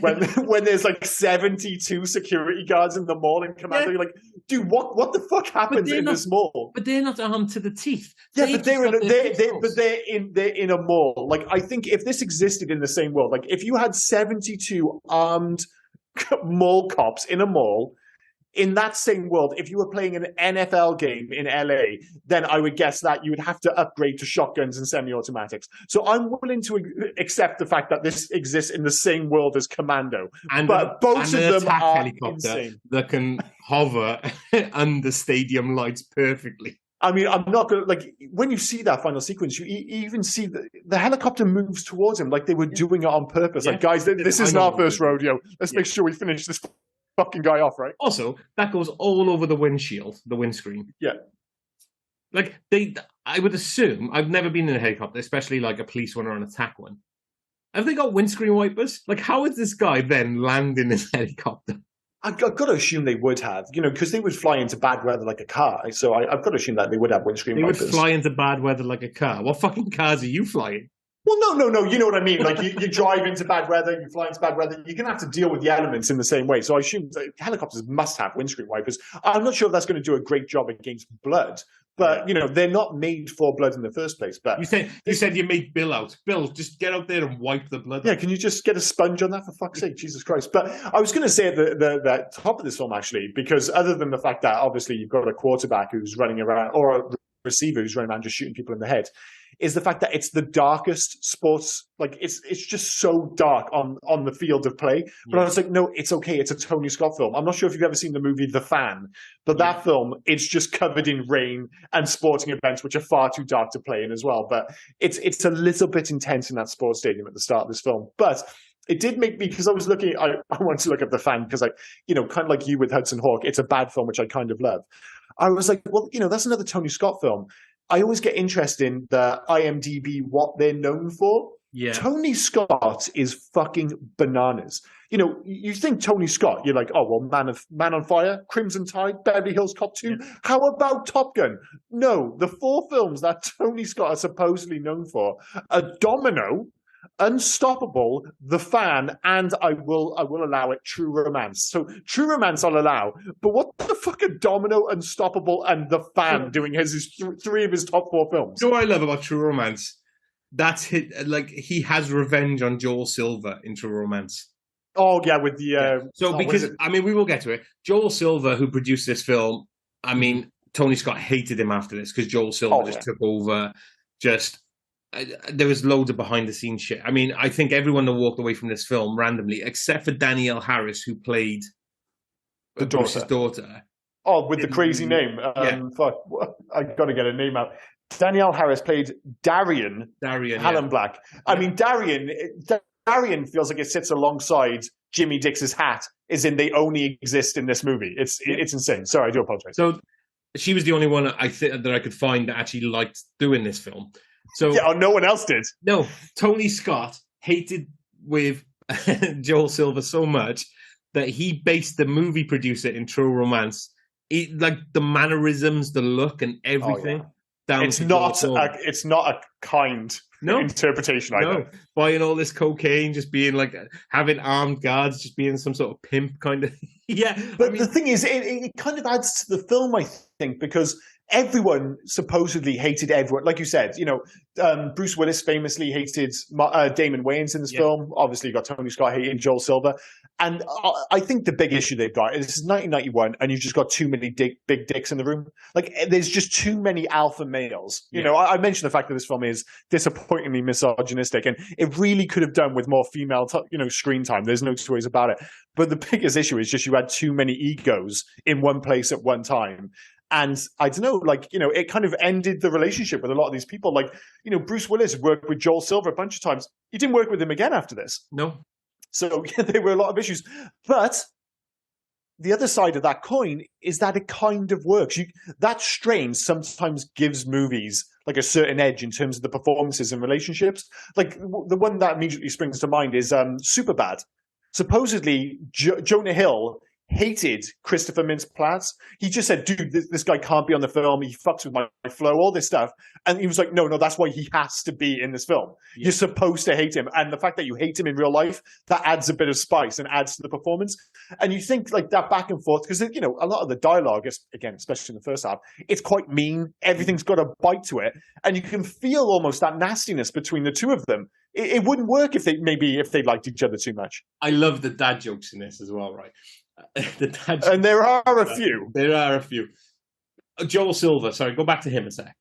When there's like 72 security guards in the mall in Commando, you're like, dude, what the fuck happens in this mall? But they're not armed to the teeth. Yeah, but they're in a mall. Like, I think if this existed in the same world, like if you had 72 armed mall cops in a mall, in that same world, if you were playing an NFL game in LA, then I would guess that you would have to upgrade to shotguns and semi-automatics. So I'm willing to accept the fact that this exists in the same world as Commando. But both of them are insane. That can hover under stadium lights perfectly. I mean, I'm not going to, like, when you see that final sequence, you even see the helicopter moves towards him like they were doing it on purpose. Like, guys, this isn't our first rodeo. Let's make sure we finish this fucking guy off, right? Also, that goes all over the windshield, the windscreen. Yeah. Like, I would assume, I've never been in a helicopter, especially like a police one or an attack one. Have they got windscreen wipers? Like, how is this guy then land in his helicopter? I've got to assume they would have, because they would fly into bad weather like a car. So I've got to assume that they would have windscreen wipers. They would fly into bad weather like a car. What fucking cars are you flying? Well, no. You know what I mean? Like you drive into bad weather, you fly into bad weather. You're going to have to deal with the elements in the same way. So I assume helicopters must have windscreen wipers. I'm not sure if that's going to do a great job against blood. But they're not made for blood in the first place. But you said you made Bill out. Bill, just get out there and wipe the blood. Yeah, can you just get a sponge on that for fuck's sake? Jesus Christ! But I was going to say at the top of this film actually, because other than the fact that obviously you've got a quarterback who's running around or a receiver who's running around just shooting people in the head, is the fact that it's the darkest sports. Like it's just so dark on the field of play. But I was like, no, it's okay. It's a Tony Scott film. I'm not sure if you've ever seen the movie The Fan, but that film, it's just covered in rain and sporting events, which are far too dark to play in as well. But it's a little bit intense in that sports stadium at the start of this film. But it did make me, because I was looking, I wanted to look up The Fan because kind of like you with Hudson Hawk, it's a bad film, which I kind of love. I was like, well, that's another Tony Scott film. I always get interested in the IMDb, what they're known for. Yeah. Tony Scott is fucking bananas. You think Tony Scott, you're like, oh, well, Man on Fire, Crimson Tide, Beverly Hills Cop 2. Yeah. How about Top Gun? No, the 4 films that Tony Scott is supposedly known for are Domino, Unstoppable, The Fan, and I will allow it, True Romance. So True Romance I'll allow, but what the fuck are Domino, Unstoppable, and The Fan doing his 3 of his top 4 films? You know what I love about True Romance? That's he has revenge on Joel Silver in True Romance. Oh yeah, with the because we will get to it. Joel Silver, who produced this film, Tony Scott hated him after this because Joel Silver took over. There was loads of behind the scenes shit. I think everyone that walked away from this film randomly, except for Danielle Harris, who played Bruce's daughter. Oh, with the crazy name. Fuck, I got to get a name out. Danielle Harris played Darian Alan Black. Darian feels like it sits alongside Jimmy Dix's hat, as in they only exist in this movie. It's insane. Sorry, I do apologize. So she was the only one that I could find that actually liked doing this film. So no one else did. No, Tony Scott hated with Joel Silver so much that he based the movie producer in True Romance, like the mannerisms, the look, and everything. It's not a kind interpretation either. No, buying all this cocaine, just being like having armed guards, just being some sort of pimp kind of. Yeah, but the thing is, it kind of adds to the film, I think, because everyone supposedly hated everyone. Like you said, Bruce Willis famously hated Damon Wayans in this film. Obviously, you got Tony Scott hating Joel Silver. And I think the big issue they've got is this is 1991, and you've just got too many big dicks in the room. Like, there's just too many alpha males. I mentioned the fact that this film is disappointingly misogynistic, and it really could have done with more female, screen time. There's no two ways about it. But the biggest issue is just you had too many egos in one place at one time. And I don't know, it kind of ended the relationship with a lot of these people. Like, Bruce Willis worked with Joel Silver a bunch of times. He didn't work with him again after this. No. So there were a lot of issues. But the other side of that coin is that it kind of works. That strain sometimes gives movies like a certain edge in terms of the performances and relationships. Like the one that immediately springs to mind is Superbad. Supposedly, Jonah Hill hated Christopher Mintz-Plasse. He just said, dude, this guy can't be on the film. He fucks with my flow, all this stuff. And he was like, no, that's why he has to be in this film. Yeah. You're supposed to hate him. And the fact that you hate him in real life, that adds a bit of spice and adds to the performance. And you think like that back and forth, because, a lot of the dialogue, again, especially in the first half, it's quite mean. Everything's got a bite to it. And you can feel almost that nastiness between the two of them. It wouldn't work if they liked each other too much. I love the dad jokes in this as well, right? And there are a few. There are a few. Joel Silver, sorry, go back to him a sec.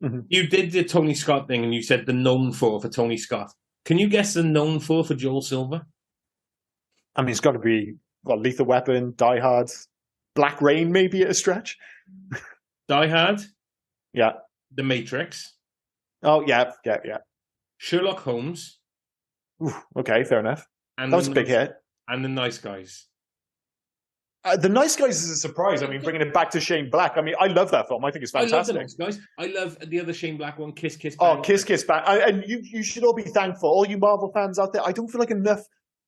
Mm-hmm. You did the Tony Scott thing and you said the known for Tony Scott. Can you guess the known for Joel Silver? It's got to be Lethal Weapon, Die Hard, Black Rain, maybe at a stretch. Die Hard? Yeah. The Matrix? Oh, yeah. Sherlock Holmes? Ooh, okay, fair enough. And that was a big hit. And The Nice Guys. The Nice Guys is a surprise. I mean, bringing it back to Shane Black. I mean, I love that film. I think it's fantastic. I love The Nice Guys. I love the other Shane Black one, Kiss Kiss Bang. Oh, Kiss Kiss Bang. And you should all be thankful. All you Marvel fans out there, I don't feel like enough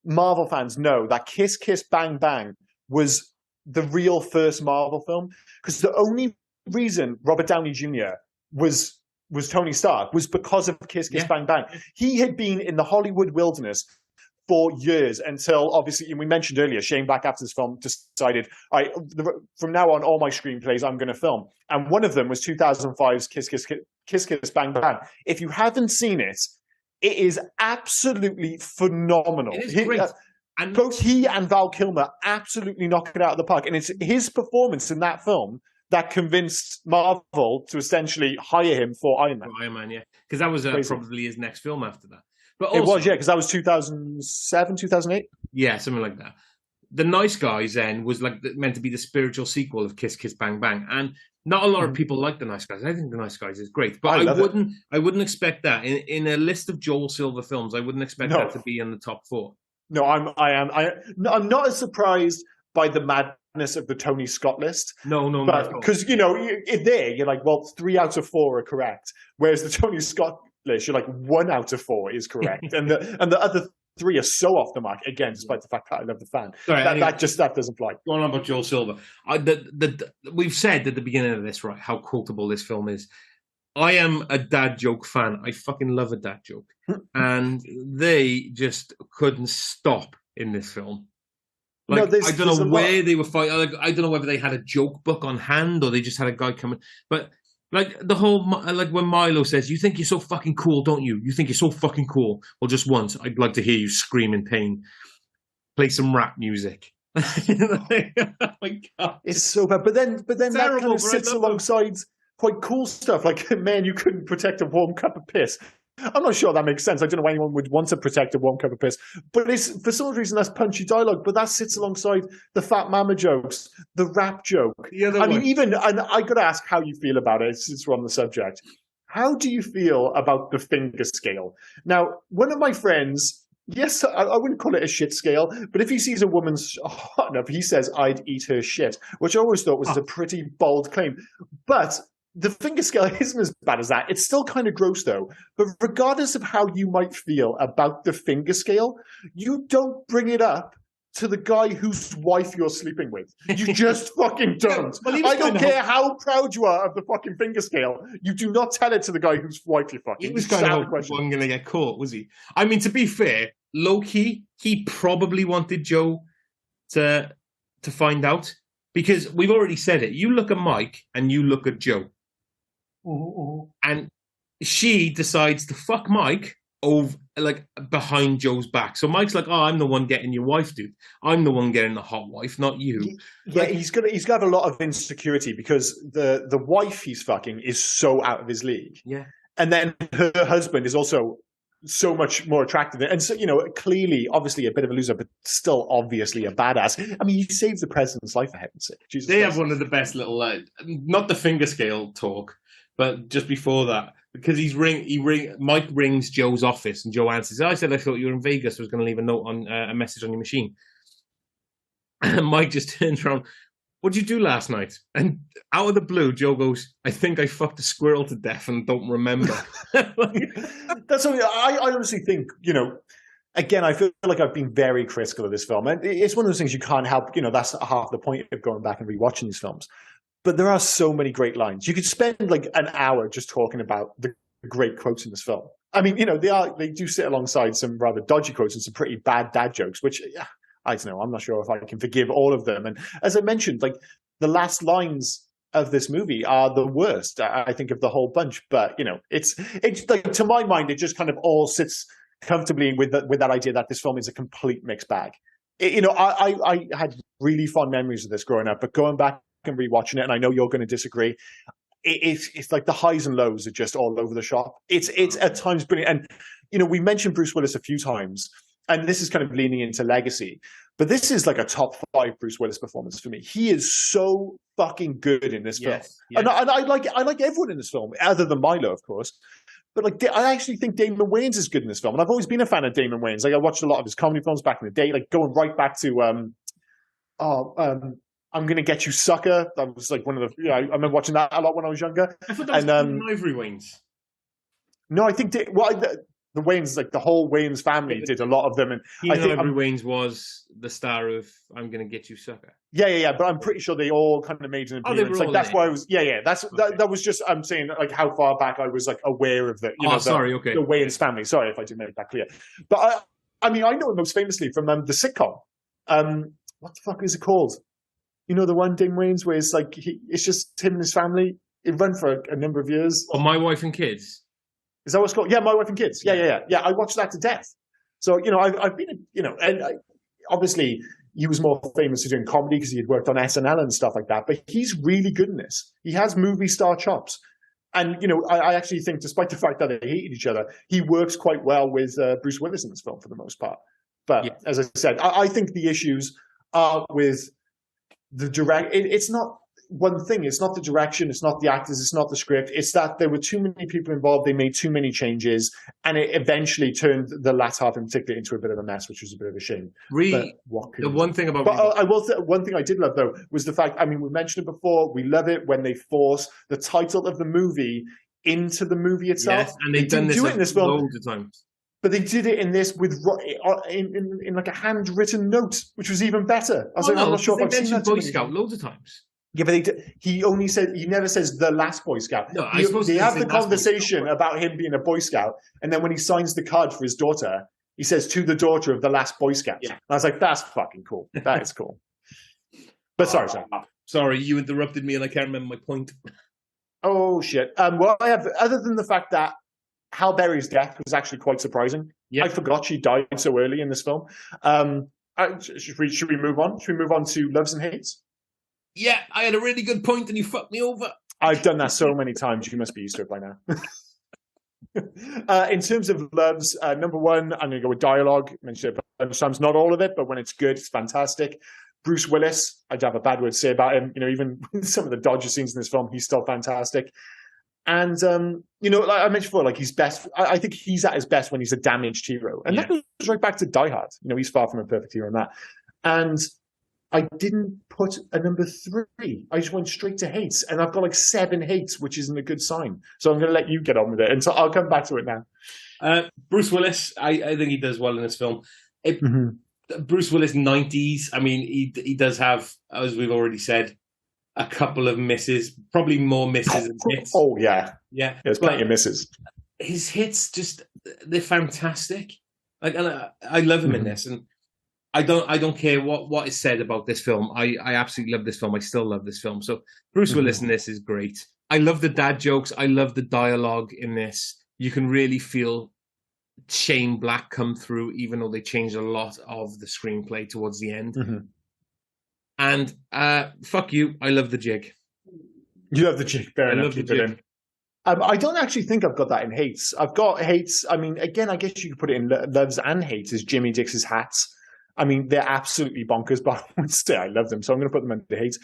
Marvel fans know that Kiss Kiss Bang Bang was the real first Marvel film. Because the only reason Robert Downey Jr. was Tony Stark was because of Kiss Kiss Bang Bang. He had been in the Hollywood wilderness for years until, obviously, we mentioned earlier, Shane Black after this film decided, from now on, all my screenplays I'm going to film. And one of them was 2005's Kiss Kiss Bang Bang. If you haven't seen it, it is absolutely phenomenal. It is great. And both he and Val Kilmer absolutely knock it out of the park. And it's his performance in that film that convinced Marvel to essentially hire him for Iron Man. Iron Man, yeah. Because that was probably his next film after that. But also, it was, yeah, because that was 2007, 2008? Yeah, something like that. The Nice Guys then was like meant to be the spiritual sequel of Kiss Kiss Bang Bang. And not a lot of people like The Nice Guys. I think The Nice Guys is great. But I wouldn't expect that. In a list of Joel Silver films, I wouldn't expect that to be in the top 4. No, I'm not as surprised by the madness of the Tony Scott list. No, because you're like, well, 3 out of 4 are correct, whereas the Tony Scott list, you're like 1 out of 4 is correct, and the other 3 are so off the mark. Again, despite the fact that I love the fan, that doesn't fly. Going on about Joel Silver, we've said at the beginning of this, right, how quotable this film is. I am a dad joke fan. I fucking love a dad joke. And they just couldn't stop in this film. Like, no, I don't know where they were fighting. Like, I don't know whether they had a joke book on hand or they just had a guy coming. But like the whole, like when Milo says, "You think you're so fucking cool, don't you? You think you're so fucking cool." Well, just once, I'd like to hear you scream in pain. Play some rap music. Oh my God. It's so bad. But then that kind of sits alongside quite cool stuff, like, man, you couldn't protect a warm cup of piss. I'm not sure that makes sense. I don't know why anyone would want to protect a warm cup of piss. But it's, for some reason, that's punchy dialogue. But that sits alongside the fat mama jokes, the rap joke. I mean, and I got to ask how you feel about it, since we're on the subject. How do you feel about the finger scale? Now, one of my friends, yes, I wouldn't call it a shit scale, but if he sees a woman's hot enough, he says, "I'd eat her shit," which I always thought was a pretty bold claim. But the finger scale isn't as bad as that. It's still kind of gross, though. But regardless of how you might feel about the finger scale, you don't bring it up to the guy whose wife you're sleeping with. You just fucking don't. I don't care how proud you are of the fucking finger scale. You do not tell it to the guy whose wife you're fucking. He was kind of wasn't going to get caught, was he? I mean, to be fair, low-key, he probably wanted Joe to find out. Because we've already said it. You look at Mike and you look at Joe. And she decides to fuck Mike over, like, behind Joe's back. So Mike's like, "Oh, I'm the one getting your wife, dude. I'm the one getting the hot wife, not you." Yeah, he's gonna have a lot of insecurity because the wife he's fucking is so out of his league. Yeah, and then her husband is also so much more attractive, and so, clearly, obviously, a bit of a loser, but still obviously a badass. I mean, he saved the president's life, for heaven's sake. Jesus they Christ. Have one of the best little, not the finger scale talk, but just before that, because Mike rings Joe's office and Joe answers. "I said I thought you were in Vegas. I was going to leave a note on a message on your machine." And Mike just turns around. "What'd you do last night?" And out of the blue, Joe goes, "I think I fucked a squirrel to death and don't remember." That's something I honestly think, again, I feel like I've been very critical of this film. And it's one of those things you can't help, that's half the point of going back and rewatching these films. But there are so many great lines. You could spend like an hour just talking about the great quotes in this film. I mean, they do sit alongside some rather dodgy quotes and some pretty bad dad jokes, which I don't know. I'm not sure if I can forgive all of them. And as I mentioned, like the last lines of this movie are the worst, I think, of the whole bunch. But it's like, to my mind, it just kind of all sits comfortably with that idea that this film is a complete mixed bag. I had really fond memories of this growing up, but going back and rewatching it, and I know you're going to disagree, it's like the highs and lows are just all over the shop. It's at times brilliant. And we mentioned Bruce Willis a few times, and this is kind of leaning into legacy, but this is like a top 5 Bruce Willis performance for me. He is so fucking good in this film. Yes. And I like everyone in this film, other than Milo, of course. But like, I actually think Damon Wayans is good in this film, and I've always been a fan of Damon Wayans. Like, I watched a lot of his comedy films back in the day, like going right back to I'm Gonna Get You, Sucker. That was like one of the. I remember watching that a lot when I was younger. I thought that was And Ivory Wayans. no, I think the Wayans, like the whole Wayans family, did a lot of them. And I think Ivory Wayans was the star of "I'm Gonna Get You, Sucker." Yeah. But I'm pretty sure they all kind of made an appearance. Like that's why I was. Yeah. That was just. I'm saying like how far back I was like aware of the. The Wayans family. Sorry if I didn't make that clear. But I mean, I know it most famously from the sitcom. What the fuck is it called? You know, the one Ding Wayans where it's like it's just him and his family. It ran for a number of years. Oh, My Wife and Kids. Is that what it's called? Yeah, My Wife and Kids. Yeah. I watched that to death. So I've been and obviously he was more famous for doing comedy because he had worked on SNL and stuff like that. But he's really good in this. He has movie star chops, and I actually think, despite the fact that they hated each other, he works quite well with Bruce Willis in this film for the most part. But as I said, I think the issues are with the direct. It's not one thing. It's not the direction. It's not the actors. It's not the script. It's that there were too many people involved. They made too many changes, and it eventually turned the latter half in particular into a bit of a mess, which was a bit of a shame. Really, one thing I did love though was the fact. I mean, we mentioned it before. We love it when they force the title of the movie into the movie itself. Yes, and they've done this in this film loads of times. But they did it in this with in like a handwritten note, which was even better. I'm not sure if I've seen that. Boy Scout loads of times. Yeah, but he never says the last Boy Scout. No, they have the conversation about him being a Boy Scout, and then when he signs the card for his daughter, he says to the daughter of the last Boy Scout. Yeah. And I was like, that's fucking cool. That is cool. But sorry, you interrupted me, and I can't remember my point. Oh shit. Well, I have, other than the fact that Halle Berry's death was actually quite surprising. Yep. I forgot she died so early in this film. Should we move on? Should we move on to Loves and Hates? Yeah, I had a really good point and you fucked me over. I've done that so many times. You must be used to it by now. In terms of loves, number one, I'm going to go with dialogue. I mentioned it a bunch of times, not all of it, but when it's good, it's fantastic. Bruce Willis, I'd have a bad word to say about him. Even some of the dodgy scenes in this film, he's still fantastic. And, like I mentioned before, like he's best. I think he's at his best when he's a damaged hero. And that goes right back to Die Hard. He's far from a perfect hero in that. And I didn't put a number 3. I just went straight to hates. And I've got like 7 hates, which isn't a good sign. So I'm going to let you get on with it. And so I'll come back to it now. Bruce Willis, I think he does well in this film. Bruce Willis 90s. I mean, he does have, as we've already said, a couple of misses, probably more misses than hits. Oh, yeah. Yeah. There's plenty of misses. His hits, they're fantastic. Like, and I love him in this. And I don't care what is said about this film. I absolutely love this film. I still love this film. So Bruce Willis in this is great. I love the dad jokes. I love the dialogue in this. You can really feel Shane Black come through, even though they changed a lot of the screenplay towards the end. And fuck you, I love the jig. You love the jig, fair enough. Keep it in. I don't actually think I've got that in hates. I've got hates. I mean, again, I guess you could put it in loves and hates. Is Jimmy Dix's hats? I mean, they're absolutely bonkers, but still, I love them. So I'm going to put them into hates.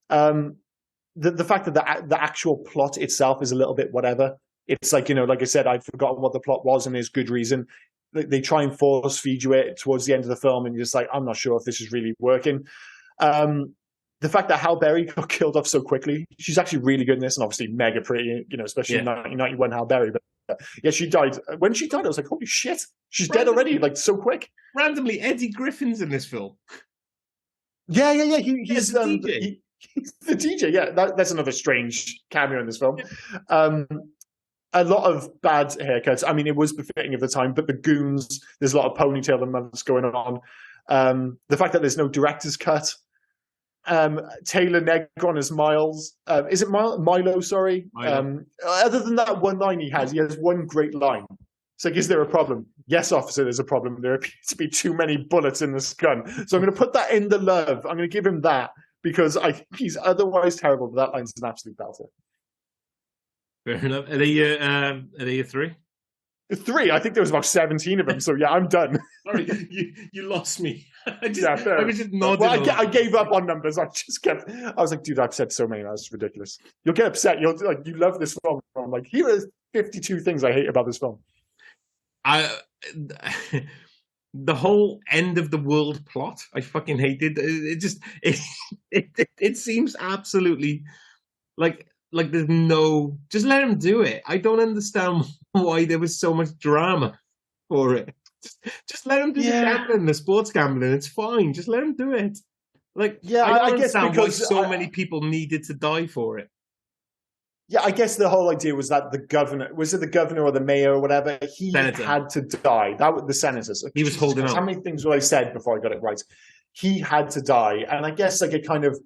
The fact that the actual plot itself is a little bit whatever. It's like, like I said, I'd forgotten what the plot was, and there's good reason. They try and force feed you it towards the end of the film, and you're just like, I'm not sure if this is really working. The fact that Halle Berry got killed off so quickly, she's actually really good in this, and obviously mega pretty, especially in 1991 Halle Berry. But yeah, she died. When she died, I was like, holy shit, she's dead already, like so quick. Randomly, Eddie Griffin's in this film. Yeah. He's the DJ. He's the DJ. Yeah, that's another strange cameo in this film. A lot of bad haircuts. I mean, it was befitting of the time, but the goons, there's a lot of ponytail and months going on. The fact that there's no director's cut. Taylor Negron as Miles. Is it Milo? Sorry. Milo. Other than that one line he has one great line. It's like, is there a problem? Yes, officer, there's a problem. There appears to be too many bullets in this gun. So I'm going to put that in the love. I'm going to give him that because I think he's otherwise terrible, but that line's an absolute belter. Fair enough. Are they your 3? 3. I think there was about 17 of them. So yeah, I'm done. Sorry, you lost me. I was just nodding. Well, I gave up on numbers. I was like, dude, I've said so many. That's ridiculous. You'll get upset. You'll like, you love this film. I'm like, here are 52 things I hate about this film. the whole end of the world plot, I fucking hated. It seems absolutely like there's no. Just let him do it. I don't understand why there was so much drama for it. Just let him do the gambling, the sports gambling. It's fine. Just let him do it. Like, yeah, I don't I guess understand why because so many people needed to die for it. Yeah, I guess the whole idea was that the governor, was it the governor or the mayor or whatever, he Senator. had to die. That was the senators. He was holding Christ, on. how many things will I said before I got it right? He had to die. And I guess like it kind of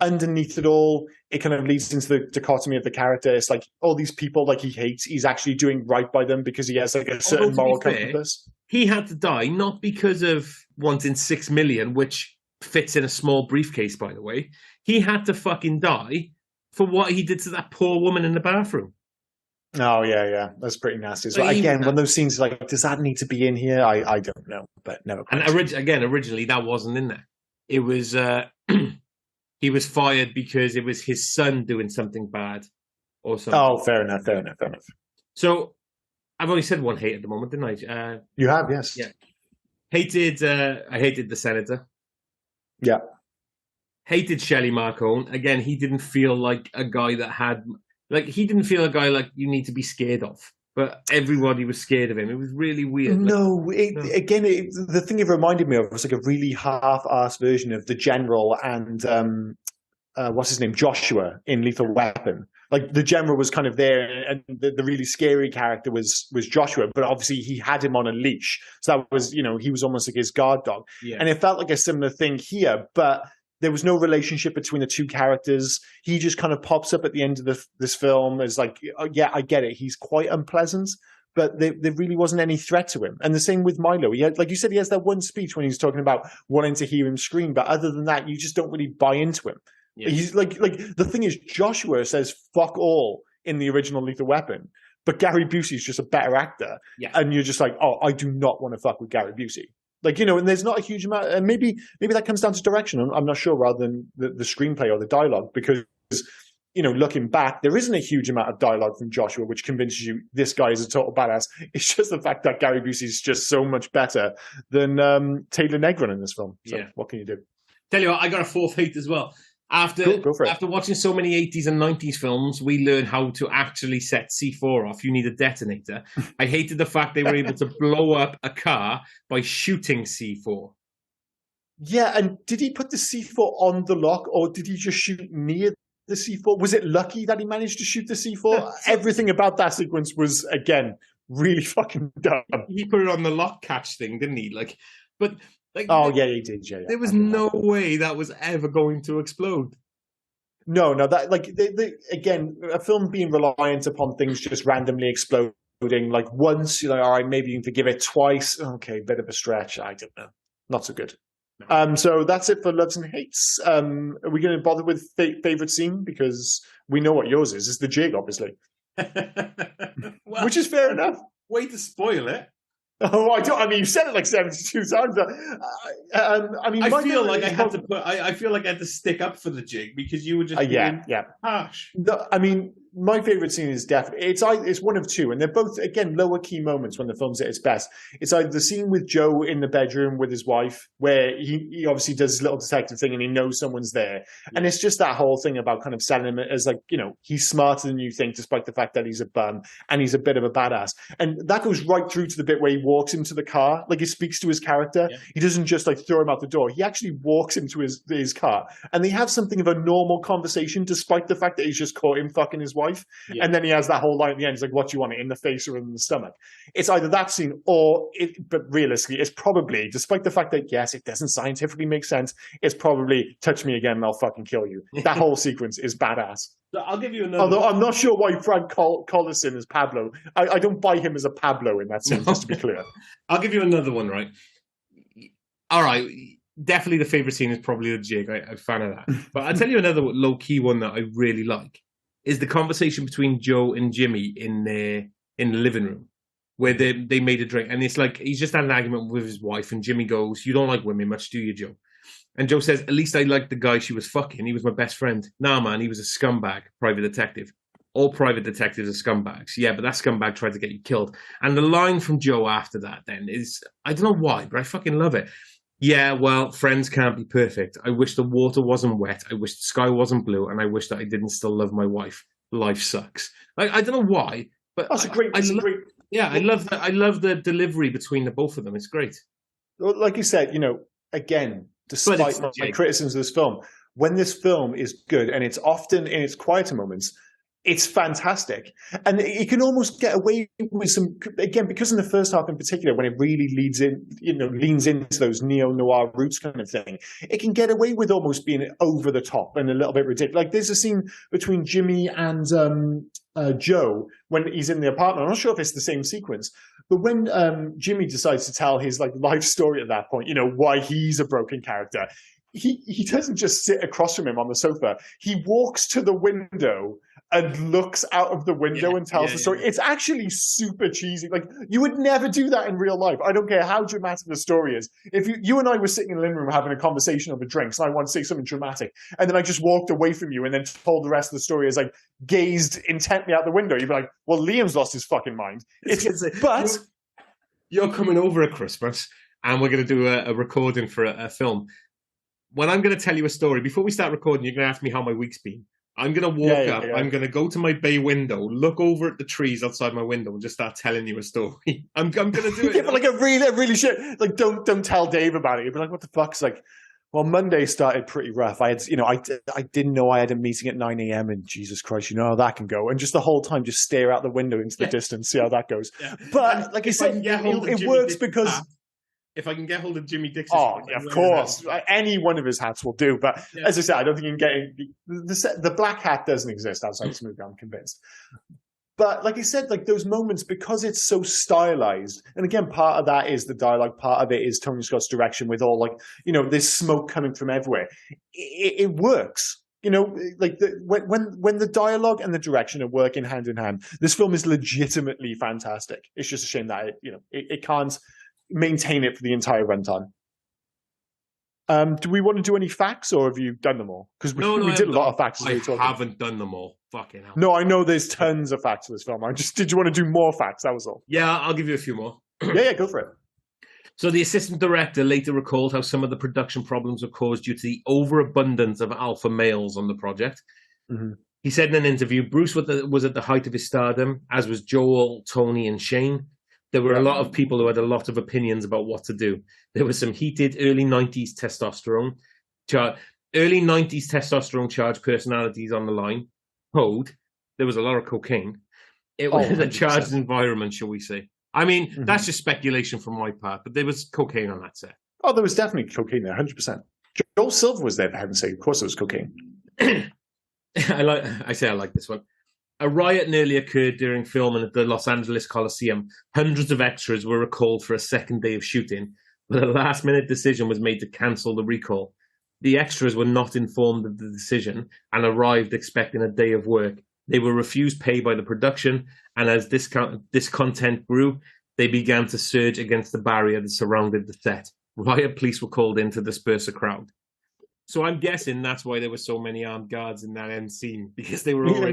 underneath it all, it kind of leads into the dichotomy of the character. It's like all these people like he hates, he's actually doing right by them because he has like a certain moral compass. He had to die not because of wanting 6 million, which fits in a small briefcase, by the way. He had to fucking die for what he did to that poor woman in the bathroom. Oh, yeah. That's pretty nasty. So again, when those scenes, like, does that need to be in here? I don't know, but never. And originally, that wasn't in there. It was, he was fired because it was his son doing something bad or something. Oh, fair enough. So, I've only said one hate at the moment, didn't I? You have, yes. Yeah. I hated the senator. Yeah. Hated Shelley Marcone. Again, he didn't feel like a guy that had... Like, he didn't feel a guy like you need to be scared of. But everybody was scared of him. It was really weird. Again, the thing it reminded me of was like a really half-assed version of the general and... what's his name? Joshua in Lethal Weapon. Like the general was kind of there, and the really scary character was Joshua. But obviously, he had him on a leash, so that was he was almost like his guard dog. Yeah. And it felt like a similar thing here, but there was no relationship between the two characters. He just kind of pops up at the end of this film as like, oh, yeah, I get it. He's quite unpleasant, but there really wasn't any threat to him. And the same with Milo. He had, like you said, he has that one speech when he's talking about wanting to hear him scream, but other than that, you just don't really buy into him. Yeah. He's like the thing is, Joshua says "fuck all" in the original Lethal Weapon, but Gary Busey's just a better actor, and you're just like, oh, I do not want to fuck with Gary Busey. Like and there's not a huge amount, and maybe that comes down to direction. I'm not sure, rather than the screenplay or the dialogue, because looking back, there isn't a huge amount of dialogue from Joshua which convinces you this guy is a total badass. It's just the fact that Gary Busey is just so much better than Taylor Negron in this film. So what can you do? Tell you what, I got a fourth hate as well. After watching so many 80s and 90s films, we learn how to actually set C4 off. You need a detonator. I hated the fact they were able to blow up a car by shooting C4. Yeah, and did he put the C4 on the lock, or did he just shoot near the C4? Was it lucky that he managed to shoot the C4? Everything about that sequence was, again, really fucking dumb. He put it on the lock catch thing, didn't he? He did. Yeah. There was no way that was ever going to explode. No, that again, a film being reliant upon things just randomly exploding. Like once, all right, maybe you can forgive it. Twice, okay, bit of a stretch. I don't know, not so good. No. So that's it for loves and hates. Are we going to bother with favorite scene, because we know what yours is? It's the jig, obviously, well, which is fair enough. Way to spoil it. Oh, I don't. I mean, you've said it like 72 times. I feel like I had to stick up for the jig because you were just harsh. No, I mean, my favorite scene is definitely it's one of two, and they're both again lower key moments when the film's at its best. It's either the scene with Joe in the bedroom with his wife, where he obviously does his little detective thing and he knows someone's there, and it's just that whole thing about kind of selling him as like he's smarter than you think, despite the fact that he's a bum and he's a bit of a badass, and that goes right through to the bit where he walks into the car, like he speaks to his character. Yeah. He doesn't just like throw him out the door. He actually walks into his car, and they have something of a normal conversation, despite the fact that he's just caught him fucking his wife. Yeah. And then he has that whole line at the end. He's like, "What do you want, it in the face or in the stomach?" It's either that scene but realistically, it's probably, despite the fact that yes, it doesn't scientifically make sense, it's probably "touch me again and I'll fucking kill you." That whole sequence is badass. So I'll give you another. Although I'm not sure why Frank Collison is Pablo. I don't buy him as a Pablo in that scene, just to be clear. I'll give you another one, right? All right. Definitely the favorite scene is probably the jig. I'm a fan of that. But I'll tell you another low-key one that I really like is the conversation between Joe and Jimmy in the living room, where they made a drink. And it's like he's just had an argument with his wife, and Jimmy goes, "You don't like women much, do you, Joe?" And Joe says, "At least I liked the guy she was fucking. He was my best friend." "Nah, man, he was a scumbag, private detective." all private detectives are scumbags. Yeah, but that scumbag tried to get you killed. And the line from Joe after that then is, I don't know why, but I fucking love it. Yeah, well, friends can't be perfect. I wish the water wasn't wet. I wish the sky wasn't blue. And I wish that I didn't still love my wife. Life sucks. Like, I don't know why, but That's a great. Yeah, I love that. I love the delivery between the both of them. It's great. Like you said, again, despite my criticisms of this film, when this film is good, and it's often in its quieter moments, it's fantastic. And it can almost get away with some, again, because in the first half in particular, when it really leads in, leans into those neo-noir roots kind of thing, it can get away with almost being over the top and a little bit ridiculous. Like there's a scene between Jimmy and Joe when he's in the apartment. I'm not sure if it's the same sequence, but when Jimmy decides to tell his life story at that point, why he's a broken character, he doesn't just sit across from him on the sofa. He walks to the window and looks out of the window and tells the story. Yeah. It's actually super cheesy. Like, you would never do that in real life. I don't care how dramatic the story is. If you and I were sitting in the living room having a conversation over drinks and I want to say something dramatic, and then I just walked away from you and then told the rest of the story as I gazed intently out the window, you'd be like, well, Liam's lost his fucking mind. But you're coming over at Christmas and we're going to do a recording for a film. When I'm going to tell you a story, before we start recording, you're going to ask me how my week's been. I'm going to walk up, I'm going to go to my bay window, look over at the trees outside my window and just start telling you a story. I'm going to do it. Yeah, but a really shit. Like, don't tell Dave about it. You'd be like, what the fuck? It's like, well, Monday started pretty rough. I had, I didn't know I had a meeting at 9 a.m. and Jesus Christ, how that can go. And just the whole time, just stare out the window into the distance, see how that goes. Yeah. But like I said, it works because... If I can get hold of Jimmy Dixon. Oh, yeah, of course. Any one of his hats will do. But as I said, I don't think you can get the black hat doesn't exist outside this movie, I'm convinced. But like I said, those moments, because it's so stylized, and again, part of that is the dialogue, part of it is Tony Scott's direction with all this smoke coming from everywhere. It works. When the dialogue and the direction are working hand in hand, this film is legitimately fantastic. It's just a shame that it can't maintain it for the entire runtime. Do we want to do any facts, or have you done them all? Because we did a lot of facts. I haven't done them all. Fucking hell. No, I know there's tons of facts for this film. Did you want to do more facts? That was all. Yeah, I'll give you a few more. yeah, go for it. So the assistant director later recalled how some of the production problems were caused due to the overabundance of alpha males on the project. Mm-hmm. He said in an interview, Bruce was at the height of his stardom, as was Joel, Tony, and Shane. There were a lot of people who had a lot of opinions about what to do. There was some heated early 90s testosterone charged personalities on the line. Code. There was a lot of cocaine. It was a charged environment, shall we say. I mean, that's just speculation from my part, but there was cocaine on that set. Oh, there was definitely cocaine there, 100%. Joel Silver was there, for heaven's sake. Of course there was cocaine. I like this one. A riot nearly occurred during filming at the Los Angeles Coliseum. Hundreds of extras were recalled for a second day of shooting, but a last-minute decision was made to cancel the recall. The extras were not informed of the decision and arrived expecting a day of work. They were refused pay by the production, and as discontent grew, they began to surge against the barrier that surrounded the set. Riot police were called in to disperse the crowd. So I'm guessing that's why there were so many armed guards in that end scene, because they were already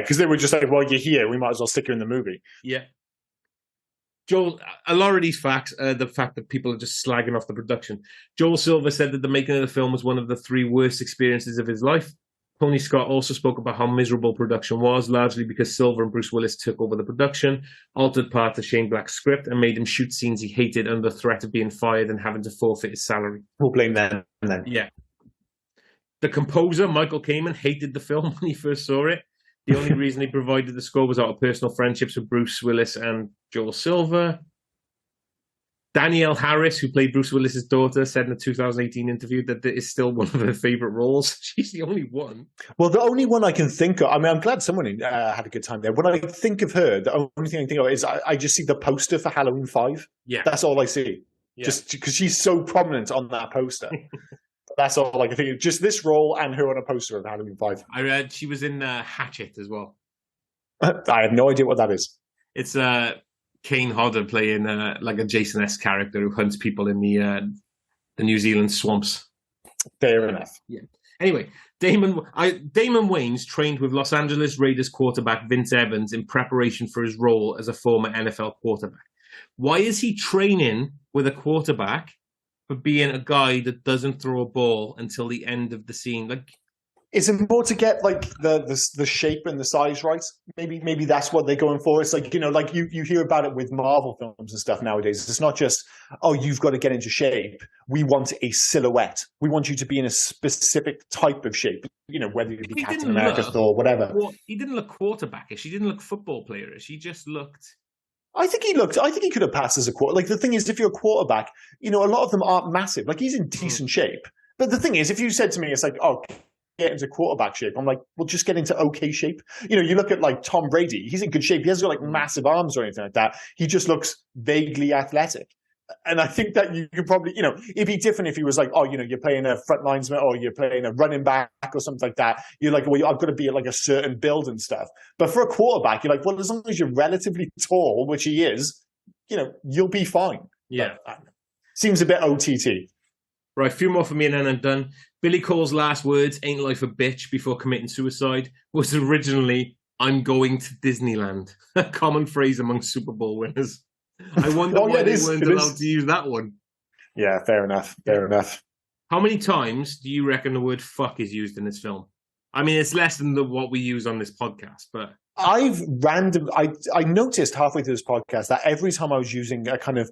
because they were just like, well, you're here, we might as well stick you in the movie. Yeah. Joel, a lot of these facts, the fact that people are just slagging off the production. Joel Silver said that the making of the film was one of the 3 worst experiences of his life. Tony Scott also spoke about how miserable production was, largely because Silver and Bruce Willis took over the production, altered part of Shane Black's script, and made him shoot scenes he hated under threat of being fired and having to forfeit his salary. We'll blame them then. Yeah. The composer, Michael Kamen, hated the film when he first saw it. The only reason he provided the score was out of personal friendships with Bruce Willis and Joel Silver. Danielle Harris, who played Bruce Willis's daughter, said in a 2018 interview that it is still one of her favorite roles. She's the only one. Well, the only one I can think of, I mean, I'm glad someone had a good time there. When I think of her, the only thing I can think of is I just see the poster for Halloween 5. Yeah. That's all I see. Yeah. Just because she's so prominent on that poster. That's all I can think of. Just this role and her on a poster of Halloween 5. I read she was in Hatchet as well. I have no idea what that is. It's Kane Hodder playing like a Jason-esque character who hunts people in the New Zealand swamps. Fair enough. Yeah. Anyway, Damon Wayans trained with Los Angeles Raiders quarterback Vince Evans in preparation for his role as a former NFL quarterback. Why is he training with a quarterback for being a guy that doesn't throw a ball until the end of the scene? Like, is it more to get like the shape and the size right? Maybe that's what they're going for. It's like, like you hear about it with Marvel films and stuff nowadays. It's not just, oh, you've got to get into shape. We want a silhouette. We want you to be in a specific type of shape. Whether you be Captain America, Thor, whatever. He didn't look quarterbackish. He didn't look football playerish. He just looked. I think he could have passed as a quarterback. Like, the thing is, if you're a quarterback, a lot of them aren't massive. Like, he's in decent shape. But the thing is, if you said to me, it's like, oh, get into quarterback shape, I'm like, well, just get into okay shape. You look at like Tom Brady, he's in good shape. He hasn't got like massive arms or anything like that. He just looks vaguely athletic. And I think that you could probably, it'd be different if he was like, oh, you're playing a front linesman or you're playing a running back or something like that. You're like, well, I've got to be at like a certain build and stuff. But for a quarterback, you're like, well, as long as you're relatively tall, which he is, you'll be fine. Yeah. But, seems a bit OTT. Right, a few more for me and then I'm done. Billy Cole's last words, "Ain't life a bitch," before committing suicide, was originally, "I'm going to Disneyland." A common phrase among Super Bowl winners. I wonder why they weren't allowed to use that one. Yeah, fair enough. Fair enough. How many times do you reckon the word fuck is used in this film? I mean, it's less than what we use on this podcast, but... I noticed halfway through this podcast that every time I was using a kind of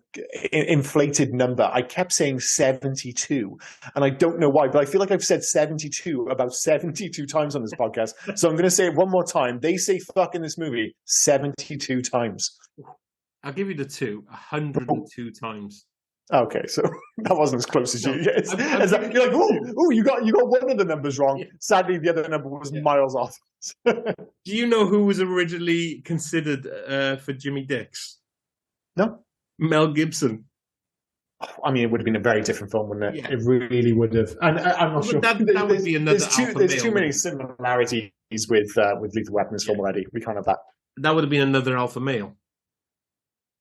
inflated number, I kept saying 72. And I don't know why, but I feel like I've said 72 about 72 times on this podcast. So I'm going to say it one more time. They say fuck in this movie 72 times. I'll give you the 102 times. Okay, so that wasn't as close as you. Yeah, you're like, oh, you got one of the numbers wrong. Yeah. Sadly, the other number was miles off. Do you know who was originally considered for Jimmy Dix? No. Mel Gibson. I mean, it would have been a very different film, wouldn't it? Yeah. It really would have. And I'm not sure. That would be another there's too many similarities with Lethal Weapon film already. We can't have that. That would have been another alpha male.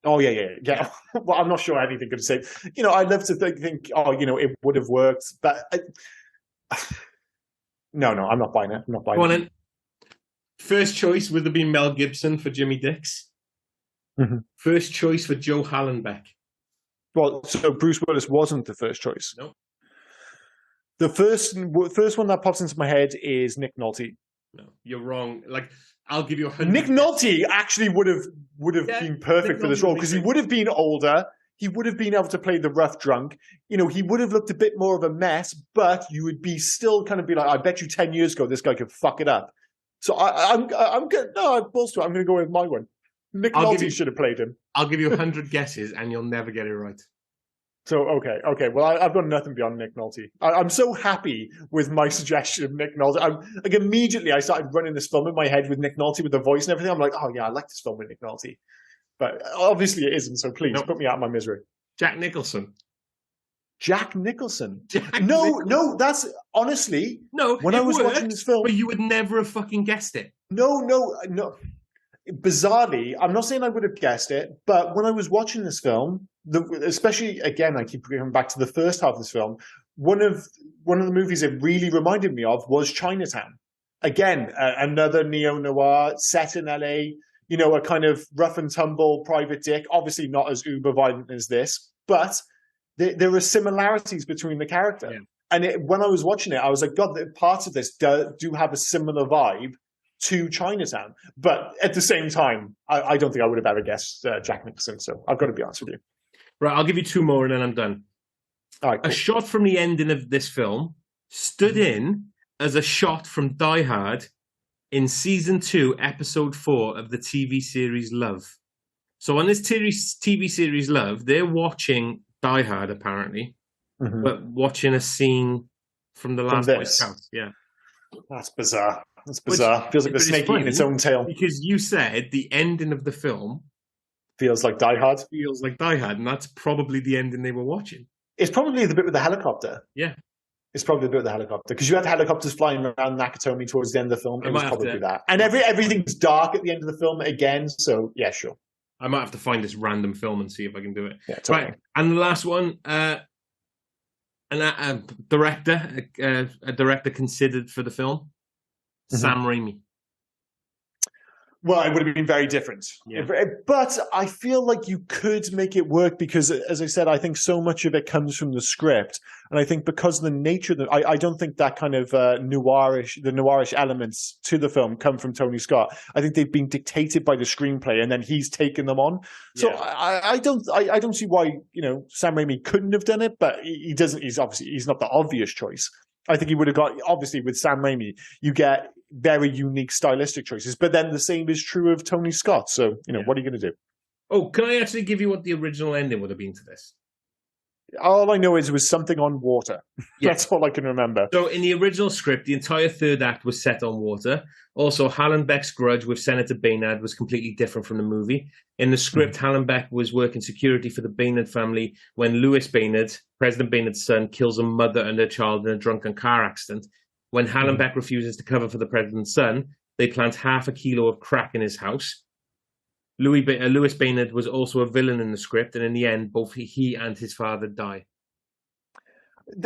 Oh, yeah. Well, I'm not sure anything could have said. I'd love to think, it would have worked. But no, I'm not buying it. I'm not buying it. Then. First choice would have been Mel Gibson for Jimmy Dix. Mm-hmm. First choice for Joe Hallenbeck. Well, so Bruce Willis wasn't the first choice. No. The first one that pops into my head is Nick Nolte. No, you're wrong. Like, I'll give you 100. Nick Nolte actually would have been perfect for this role because he would have been older. He would have been able to play the rough drunk. He would have looked a bit more of a mess, but you would be still kind of be like, I bet you 10 years ago this guy could fuck it up. So I'm good. No, I'm going to go with my one. Nick Nolte should have played him. I'll give you 100 guesses and you'll never get it right. So, okay. Well, I've got nothing beyond Nick Nolte. I'm so happy with my suggestion of Nick Nolte. Immediately I started running this film in my head with Nick Nolte with the voice and everything. I'm like, oh yeah, I like this film with Nick Nolte. But obviously it isn't, so please put me out of my misery. Jack Nicholson. No, that's honestly... No, when I was watching this film... But you would never have fucking guessed it. No. Bizarrely, I'm not saying I would have guessed it, but when I was watching this film, especially, again, I keep going back to the first half of this film, one of the movies it really reminded me of was Chinatown. Again, another neo-noir set in LA, a kind of rough and tumble private dick, obviously not as uber violent as this, but there are similarities between the character. Yeah. And when I was watching it, I was like, God, parts of this do have a similar vibe to Chinatown. But at the same time, I don't think I would have ever guessed Jack Nicholson. So I've got to be honest with you. Right, I'll give you 2 more and then I'm done. All right, cool. A shot from the ending of this film stood in as a shot from Die Hard in season 2, episode 4 of the TV series Love. So on this TV series Love, they're watching Die Hard apparently, but watching a scene from the Last Boy Scouts. Yeah, that's bizarre. That's bizarre. Feels like the snake eating its own tail. Because you said the ending of the film feels like Die Hard. Feels like Die Hard, and that's probably the ending they were watching. It's probably the bit with the helicopter. Yeah. It's probably the bit with the helicopter. Because you had helicopters flying around Nakatomi towards the end of the film. It was probably that. And everything's dark at the end of the film again. So, yeah, sure. I might have to find this random film and see if I can do it. Yeah, totally. Right. And the last one, a a director considered for the film, Sam Raimi. Well, it would have been very different. Yeah. But I feel like you could make it work because, as I said, I think so much of it comes from the script. And I think because of the nature of I don't think that kind of noirish elements to the film come from Tony Scott. I think they've been dictated by the screenplay and then he's taken them on. So yeah. I don't see why, Sam Raimi couldn't have done it, but he doesn't. He's not the obvious choice. I think he would have got, obviously with Sam Raimi, you get very unique stylistic choices, but then the same is true of Tony Scott. So, what are you going to do? Oh, can I actually give you what the original ending would have been to this? All I know is it was something on water. Yeah. That's all I can remember. So in the original script, the entire third act was set on water. Also, Hallenbeck's grudge with Senator Baynard was completely different from the movie. In the script, Hallenbeck was working security for the Baynard family when Louis Baynard, President Baynard's son, kills a mother and her child in a drunken car accident. When Hallenbeck refuses to cover for the president's son, they plant 0.5 kilo of crack in his house. Louis Baynard was also a villain in the script, and in the end, both he and his father die.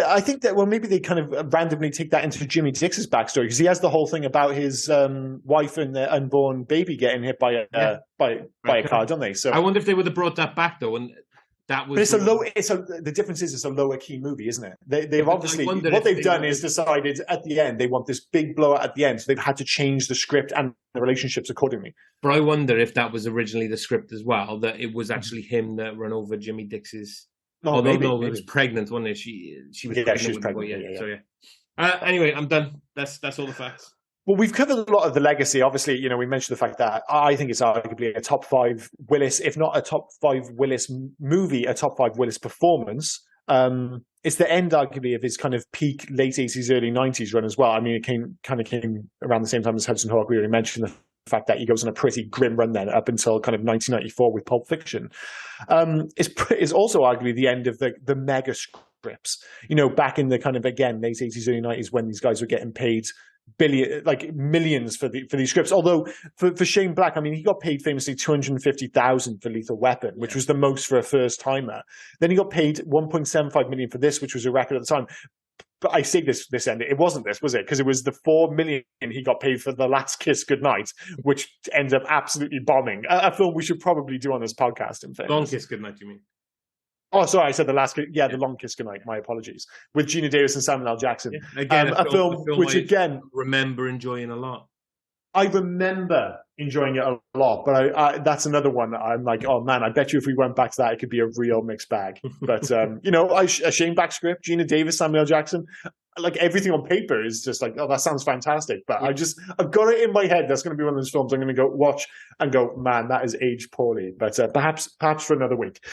I think that, maybe they kind of randomly take that into Jimmy Dix's backstory, because he has the whole thing about his wife and the unborn baby getting hit by a car, don't they? So I wonder if they would have brought that back, though, and that was. But the difference is it's a lower key movie, isn't it? They've obviously what they've done is decided at the end they want this big blowout at the end, so they've had to change the script and the relationships accordingly. But I wonder if that was originally the script as well, that it was actually him that ran over Jimmy Dix's. Oh, maybe. It was pregnant, wasn't it? She was pregnant. She was pregnant. Yeah. So anyway, I'm done. That's all the facts. Well, we've covered a lot of the legacy. Obviously, we mentioned the fact that I think it's arguably a top 5 Willis, if not a top 5 Willis movie, a top 5 Willis performance. It's the end, arguably, of his kind of peak late 80s, early 90s run as well. I mean, it came around the same time as Hudson Hawk. We already mentioned the fact that he goes on a pretty grim run then up until kind of 1994 with Pulp Fiction. It's also arguably the end of the mega scripts, back in the kind of, again, late 80s, early 90s when these guys were getting paid millions for these scripts. Although for Shane Black, I mean, he got paid famously $250,000 for Lethal Weapon, which was the most for a first timer. Then he got paid $1.75 million for this, which was a record at the time. But I say this end, it wasn't this, was it? Because it was the $4 million he got paid for The Last Kiss Goodnight, which ended up absolutely bombing. A film we should probably do on this podcast, in fact. Long Kiss Goodnight, you mean? Oh, sorry, I said The Last Kiss. Yeah, The Long Kiss Goodnight. My apologies. With Gina Davis and Samuel L. Jackson. Yeah. Again, a film which, again, remember enjoying a lot. I remember enjoying it a lot, but that's another one that I'm like, oh man, I bet you if we went back to that, it could be a real mixed bag. But, a Shane Black script, Gina Davis, Samuel L. Jackson, like everything on paper is just like, oh, that sounds fantastic. But I've got it in my head. That's going to be one of those films I'm going to go watch and go, man, that is aged poorly. But perhaps for another week.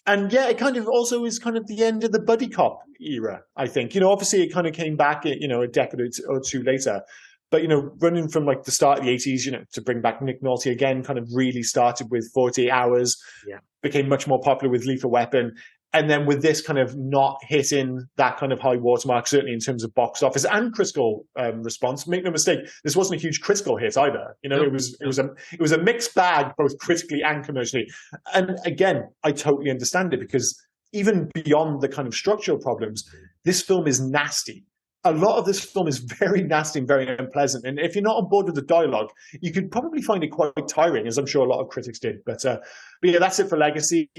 And yeah, it kind of also is kind of the end of the buddy cop era, I think. Obviously it kind of came back, a decade or two later. But, running from like the start of the 80s, to bring back Nick Nolte again, kind of really started with 48 Hours, became much more popular with Lethal Weapon. And then with this kind of not hitting that kind of high watermark, certainly in terms of box office and critical response. Make no mistake, this wasn't a huge critical hit either. It was a mixed bag, both critically and commercially. And again, I totally understand it because even beyond the kind of structural problems, this film is nasty. A lot of this film is very nasty and very unpleasant. And if you're not on board with the dialogue, you could probably find it quite tiring, as I'm sure a lot of critics did. But yeah, that's it for Legacy.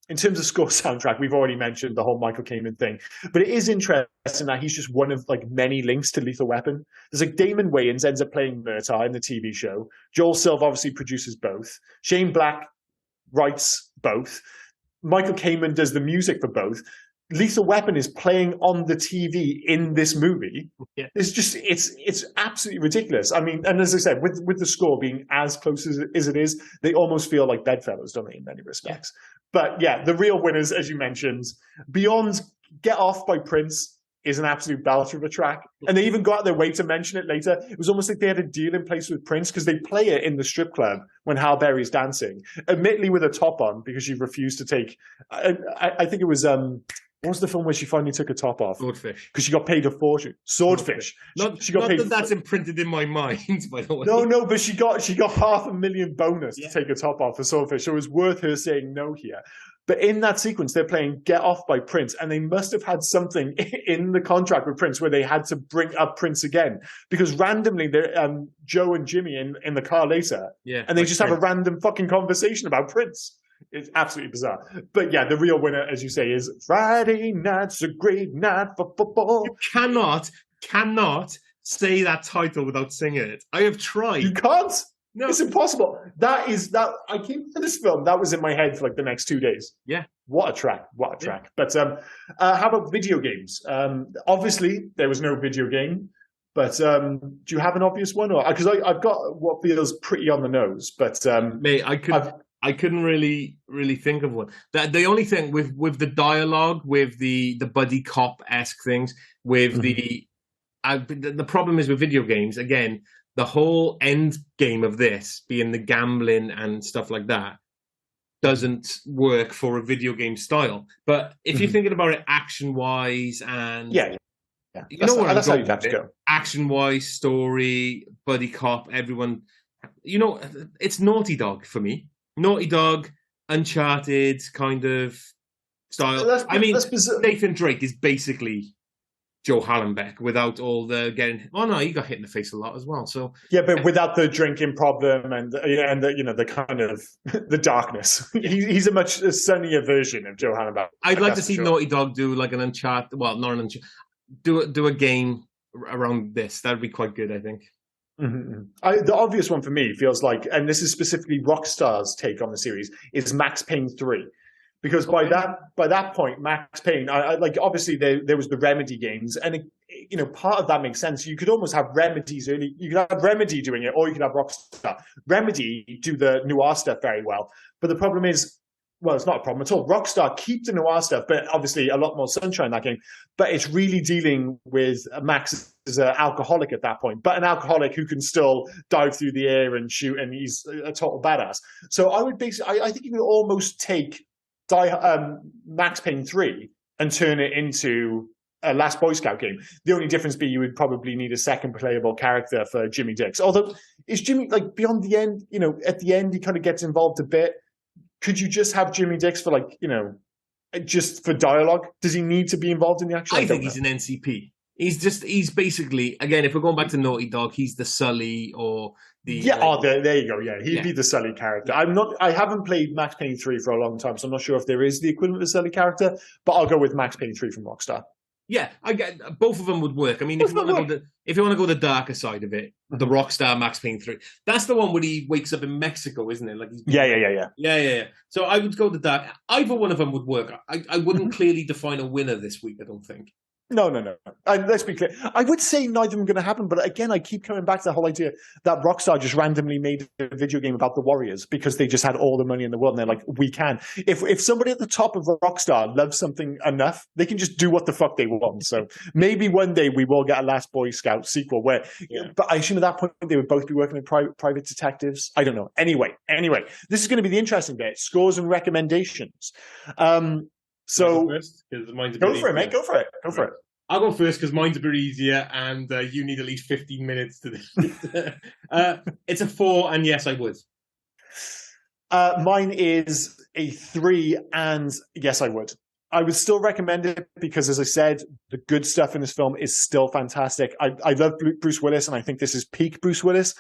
In terms of score soundtrack, we've already mentioned the whole Michael Kamen thing. But it is interesting that he's just one of like many links to Lethal Weapon. There's like Damon Wayans ends up playing Murtaugh in the TV show. Joel Silver obviously produces both. Shane Black writes both. Michael Kamen does the music for both. Lethal Weapon is playing on the TV in this movie. Yeah. It's absolutely ridiculous. I mean, and as I said, with the score being as close as it is, they almost feel like Bedfellows, don't they, in many respects? Yeah. But yeah, the real winners, as you mentioned, beyond Get Off by Prince is an absolute belter of a track. And they even got out their way to mention it later. It was almost like they had a deal in place with Prince because they play it in the strip club when Halle Berry's dancing, admittedly with a top on because she refused to take, I think it was, what was the film where she finally took her top off? Swordfish. Because she got paid a fortune. Swordfish. She got paid. That's imprinted in my mind, by the way. No, but she got $500,000 bonus to take her top off for Swordfish. So it was worth her saying no here. But in that sequence, they're playing Get Off by Prince, and they must have had something in the contract with Prince where they had to bring up Prince again, because randomly, they're Joe and Jimmy in the car later, and they just have a random fucking conversation about Prince. It's absolutely bizarre. But yeah, the real winner, as you say, is Friday night's a great night for football. You cannot say that title without singing it. I have tried. You can't? No. It's impossible. That I came to this film, that was in my head for like the next 2 days. Yeah. What a track. But how about video games? Obviously, there was no video game, but do you have an obvious one? Or because I've got what feels pretty on the nose, but mate, I couldn't really think of one. The only thing with the dialogue, with the buddy cop-esque things, with the problem is with video games, again, the whole end game of this being the gambling and stuff like that doesn't work for a video game style. But if you're thinking about it action-wise and... Yeah. You know where that's how you have to go. Action-wise, story, buddy cop, everyone... You know, it's Naughty Dog for me. Naughty Dog, Uncharted kind of style. Nathan Drake is basically Joe Hallenbeck without all the getting. Oh no, he got hit in the face a lot as well. So yeah, but without the drinking problem and the kind of the darkness. He's a much sunnier version of Joe Hallenbeck. I'd like to see Naughty Dog do like an Uncharted. Well, not an Uncharted. Do a game around this. That'd be quite good, I think. The obvious one for me feels like, and this is specifically Rockstar's take on the series, is Max Payne 3. Because by that point, Max Payne, like obviously there was the Remedy games, and part of that makes sense. You could almost have Remedies early. You could have Remedy doing it, or you could have Rockstar. Remedy do the noir stuff very well, but the problem is, well, it's not a problem at all. Rockstar keep the noir stuff, but obviously a lot more sunshine in that game. But it's really dealing with Max as an alcoholic at that point, but an alcoholic who can still dive through the air and shoot, and he's a total badass. So I would basically, I think you could almost take Max Payne 3 and turn it into a Last Boy Scout game. The only difference being you would probably need a second playable character for Jimmy Dix. Although, is Jimmy, like, beyond the end, at the end he kind of gets involved a bit. Could you just have Jimmy Dix for just for dialogue? Does he need to be involved in the action? I think he's an NCP. He's basically, again, if we're going back to Naughty Dog, he's the Sully or the... Yeah, there you go, yeah. He'd be the Sully character. I haven't played Max Payne 3 for a long time, so I'm not sure if there is the equivalent of Sully character, but I'll go with Max Payne 3 from Rockstar. Yeah, I get both of them would work. I mean, if you want to go the darker side of it, the Rockstar Max Payne 3, that's the one where he wakes up in Mexico, isn't it? Like Yeah. So I would go the dark. Either one of them would work. I wouldn't clearly define a winner this week, I don't think. No. Let's be clear. I would say neither of them are going to happen, but again, I keep coming back to the whole idea that Rockstar just randomly made a video game about the Warriors because they just had all the money in the world, and they're like, we can. If somebody at the top of Rockstar loves something enough, they can just do what the fuck they want. So maybe one day we will get a Last Boy Scout sequel where, but I assume at that point they would both be working with private detectives. I don't know. Anyway, this is going to be the interesting bit: scores and recommendations. So go for it, mate. Go for it. I'll go first because mine's a bit easier, and you need at least 15 minutes to this. It's a 4, and yes, I would. Mine is a 3, and yes, I would. I would still recommend it because, as I said, the good stuff in this film is still fantastic. I love Bruce Willis, and I think this is peak Bruce Willis.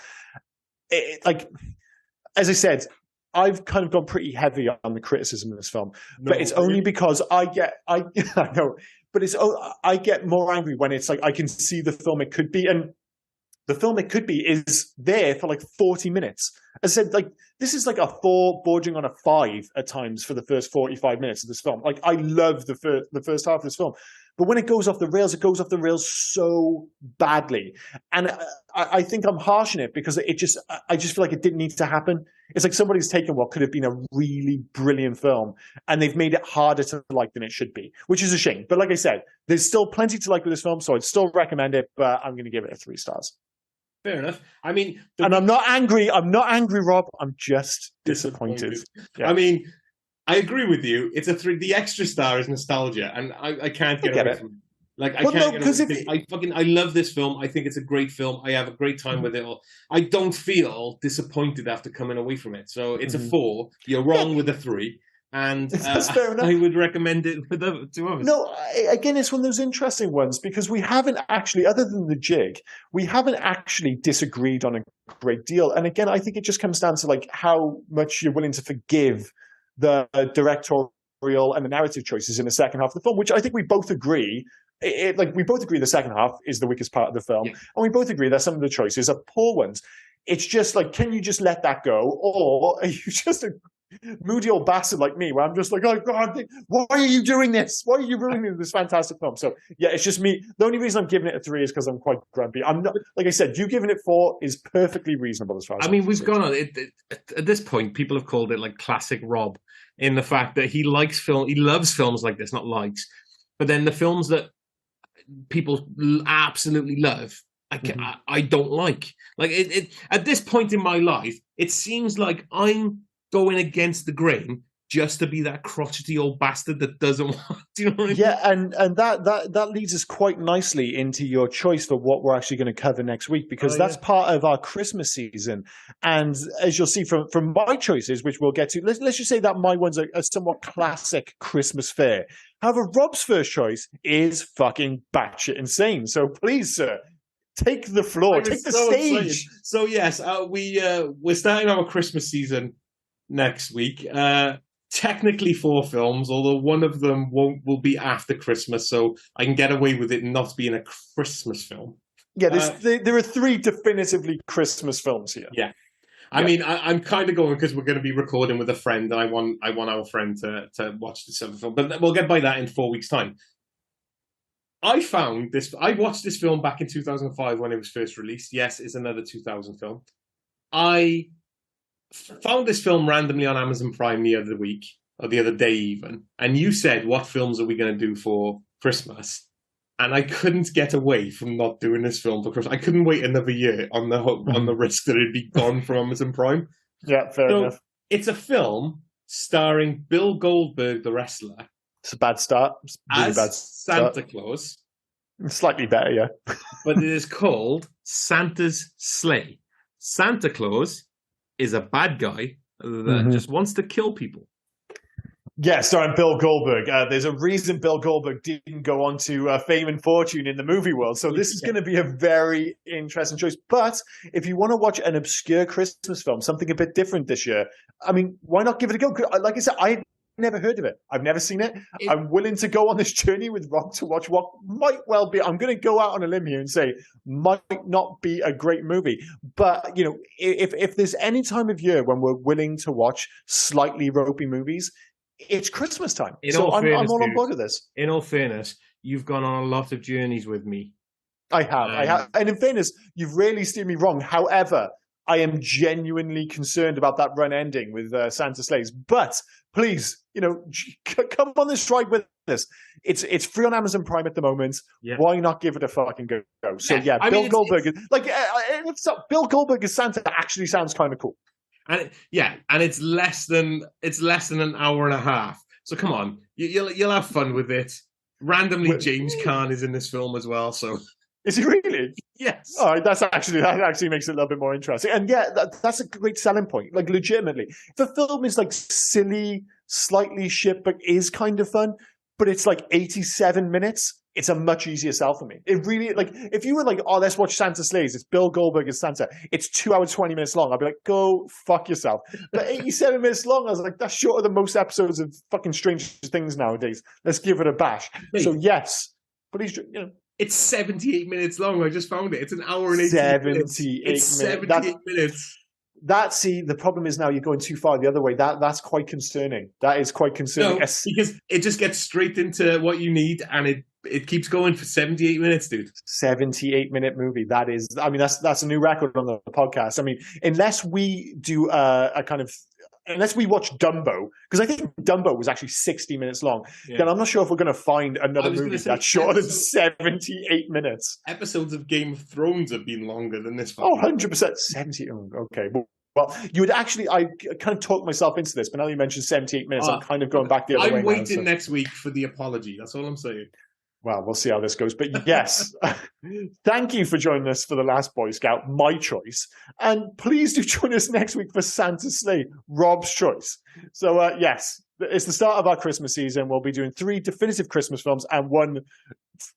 As I said, I've kind of gone pretty heavy on the criticism of this film, but it's only because I know, but I get more angry when it's like I can see the film it could be, and the film it could be is there for like 40 minutes. As I said, like this is like a 4 bordering on a 5 at times for the first 45 minutes of this film. Like I love the first half of this film, but when it goes off the rails, it goes off the rails so badly, and I think I'm harsh on it because I just feel like it didn't need to happen. It's like somebody's taken what could have been a really brilliant film and they've made it harder to like than it should be, which is a shame. But like I said, there's still plenty to like with this film, so I'd still recommend it, but I'm going to give it a 3 stars. Fair enough. I mean... And I'm not angry, Rob. I'm just disappointed. Yeah. I mean, I agree with you. It's a 3. The extra star is nostalgia, and I can't get away from it. Like I can't get away from it. I love this film. I think it's a great film. I have a great time with it all. I don't feel disappointed after coming away from it. So it's a 4. You're wrong with a 3. And That's fair enough. I would recommend it to others. No, again, it's one of those interesting ones because we haven't actually, other than the jig, we haven't actually disagreed on a great deal. And again, I think it just comes down to like how much you're willing to forgive the directorial and the narrative choices in the second half of the film, which I think we both agree. We both agree the second half is the weakest part of the film, and we both agree that some of the choices are poor ones. It's just like, can you just let that go, or are you just a moody old bastard like me, where I'm just like, oh God, why are you doing this? Why are you ruining this fantastic film? So yeah, it's just me. The only reason I'm giving it a 3 is because I'm quite grumpy. I'm not, like I said, you giving it 4 is perfectly reasonable as far as we've gone on it. At this point, people have called it like classic Rob, in the fact that he loves films like this, not likes, but then the films that people absolutely love, I don't like. Like it at this point in my life, it seems like I'm going against the grain just to be that crotchety old bastard that doesn't want. Do you know what I mean? Yeah, and that leads us quite nicely into your choice for what we're actually going to cover next week, because that's part of our Christmas season. And as you'll see from my choices, which we'll get to, let's just say that my one's a somewhat classic Christmas fare. However, Rob's first choice is fucking batshit insane. So please, sir, take the floor, take the stage. Excited. So yes, we're starting our Christmas season next week. Technically 4 films, although one of them will be after Christmas, so I can get away with it not being a Christmas film. Yeah, there are 3 definitively Christmas films here. Yeah. I mean, I'm kind of going because we're going to be recording with a friend, and I want our friend to watch this other film, but we'll get by that in 4 weeks' time. I watched this film back in 2005 when it was first released. Yes, it's another 2000 film. I found this film randomly on Amazon Prime the other week, or the other day even, and you said, what films are we going to do for Christmas? And I couldn't get away from not doing this film for Christmas. I couldn't wait another year on the risk that it'd be gone from Amazon Prime. Yeah, fair enough. It's a film starring Bill Goldberg, the wrestler. It's a bad start. It's really as bad start. Santa Claus. Slightly better, yeah. But it is called Santa's Sleigh. Santa Claus is a bad guy that just wants to kill people. Yeah, starring Bill Goldberg. There's a reason Bill Goldberg didn't go on to fame and fortune in the movie world. So this is going to be a very interesting choice. But if you want to watch an obscure Christmas film, something a bit different this year, I mean, why not give it a go? Like I said, I never heard of it. I've never seen it. I'm willing to go on this journey with Rob to watch what might well be, I'm going to go out on a limb here and say, might not be a great movie. But, you know, if there's any time of year when we're willing to watch slightly ropey movies, it's Christmas time. I'm all on board with this. In all fairness, you've gone on a lot of journeys with me. I have. And in fairness, you've really steered me wrong. However, I am genuinely concerned about that run ending with Santa Sleighs. But please, you know, come on this ride with us. It's free on Amazon Prime at the moment. Yeah. Why not give it a fucking go? So yeah, Bill Goldberg. Bill Goldberg as Santa actually sounds kind of cool. And it's less than an hour and a half. So come on, you'll have fun with it. Randomly, James Caan is in this film as well. So. Is he really? Yes. All right, that actually makes it a little bit more interesting. And yeah, that's a great selling point. Like, legitimately, if a film is like silly, slightly shit, but is kind of fun, but it's like 87 minutes, it's a much easier sell for me. It really, like, if you were like, oh, let's watch Santa Sleighs, it's Bill Goldberg as Santa, it's 2 hours, 20 minutes long, I'd be like, go fuck yourself. But 87 minutes long, I was like, that's shorter than most episodes of fucking Stranger Things nowadays. Let's give it a bash. Wait. So yes, but he's, you know. It's 78 minutes long. I just found it. It's an hour and 18 minutes. It's 78 minutes. The problem is now you're going too far the other way. That's quite concerning. That is quite concerning. No, because it just gets straight into what you need, and it keeps going for 78 minutes, dude. 78-minute movie. That is, I mean, that's a new record on the podcast. I mean, unless we do unless we watch Dumbo, because I think Dumbo was actually 60 minutes long. Yeah. Then I'm not sure if we're going to find another movie that's shorter than 78 minutes. Episodes of Game of Thrones have been longer than this. 100%. 70. Okay. Well, you would actually, I kind of talked myself into this, but now you mentioned 78 minutes, I'm kind of going back the other way. I'm waiting next week for the apology. That's all I'm saying. Well, we'll see how this goes. But yes, thank you for joining us for The Last Boy Scout, my choice. And please do join us next week for Santa's Sleigh, Rob's choice. So yes, it's the start of our Christmas season. We'll be doing 3 definitive Christmas films and 1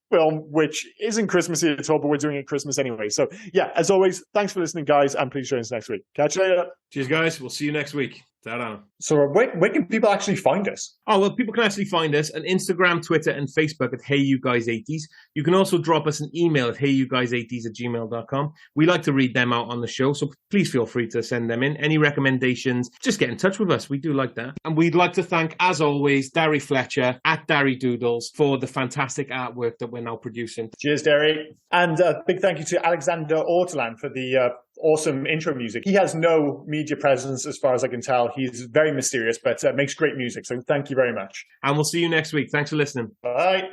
film which isn't Christmassy at all, but we're doing it at Christmas anyway. So yeah, as always, thanks for listening, guys, and please join us next week. Catch you later. Cheers, guys. We'll see you next week. Ta-da. So where can people actually find us? Oh, well, people can actually find us on Instagram, Twitter, and Facebook at HeyYouGuys80s. You can also drop us an email at HeyYouGuys80s@gmail.com. We like to read them out on the show, so please feel free to send them in. Any recommendations, just get in touch with us. We do like that. And we'd like to thank, as always, Darry Fletcher at Darry Doodles for the fantastic artwork that we're now producing. Cheers, Darry. And a big thank you to Alexander Ortolan for the awesome intro music. He has no media presence as far as I can tell. He's very mysterious, but makes great music. So thank you very much. And we'll see you next week. Thanks for listening. Bye.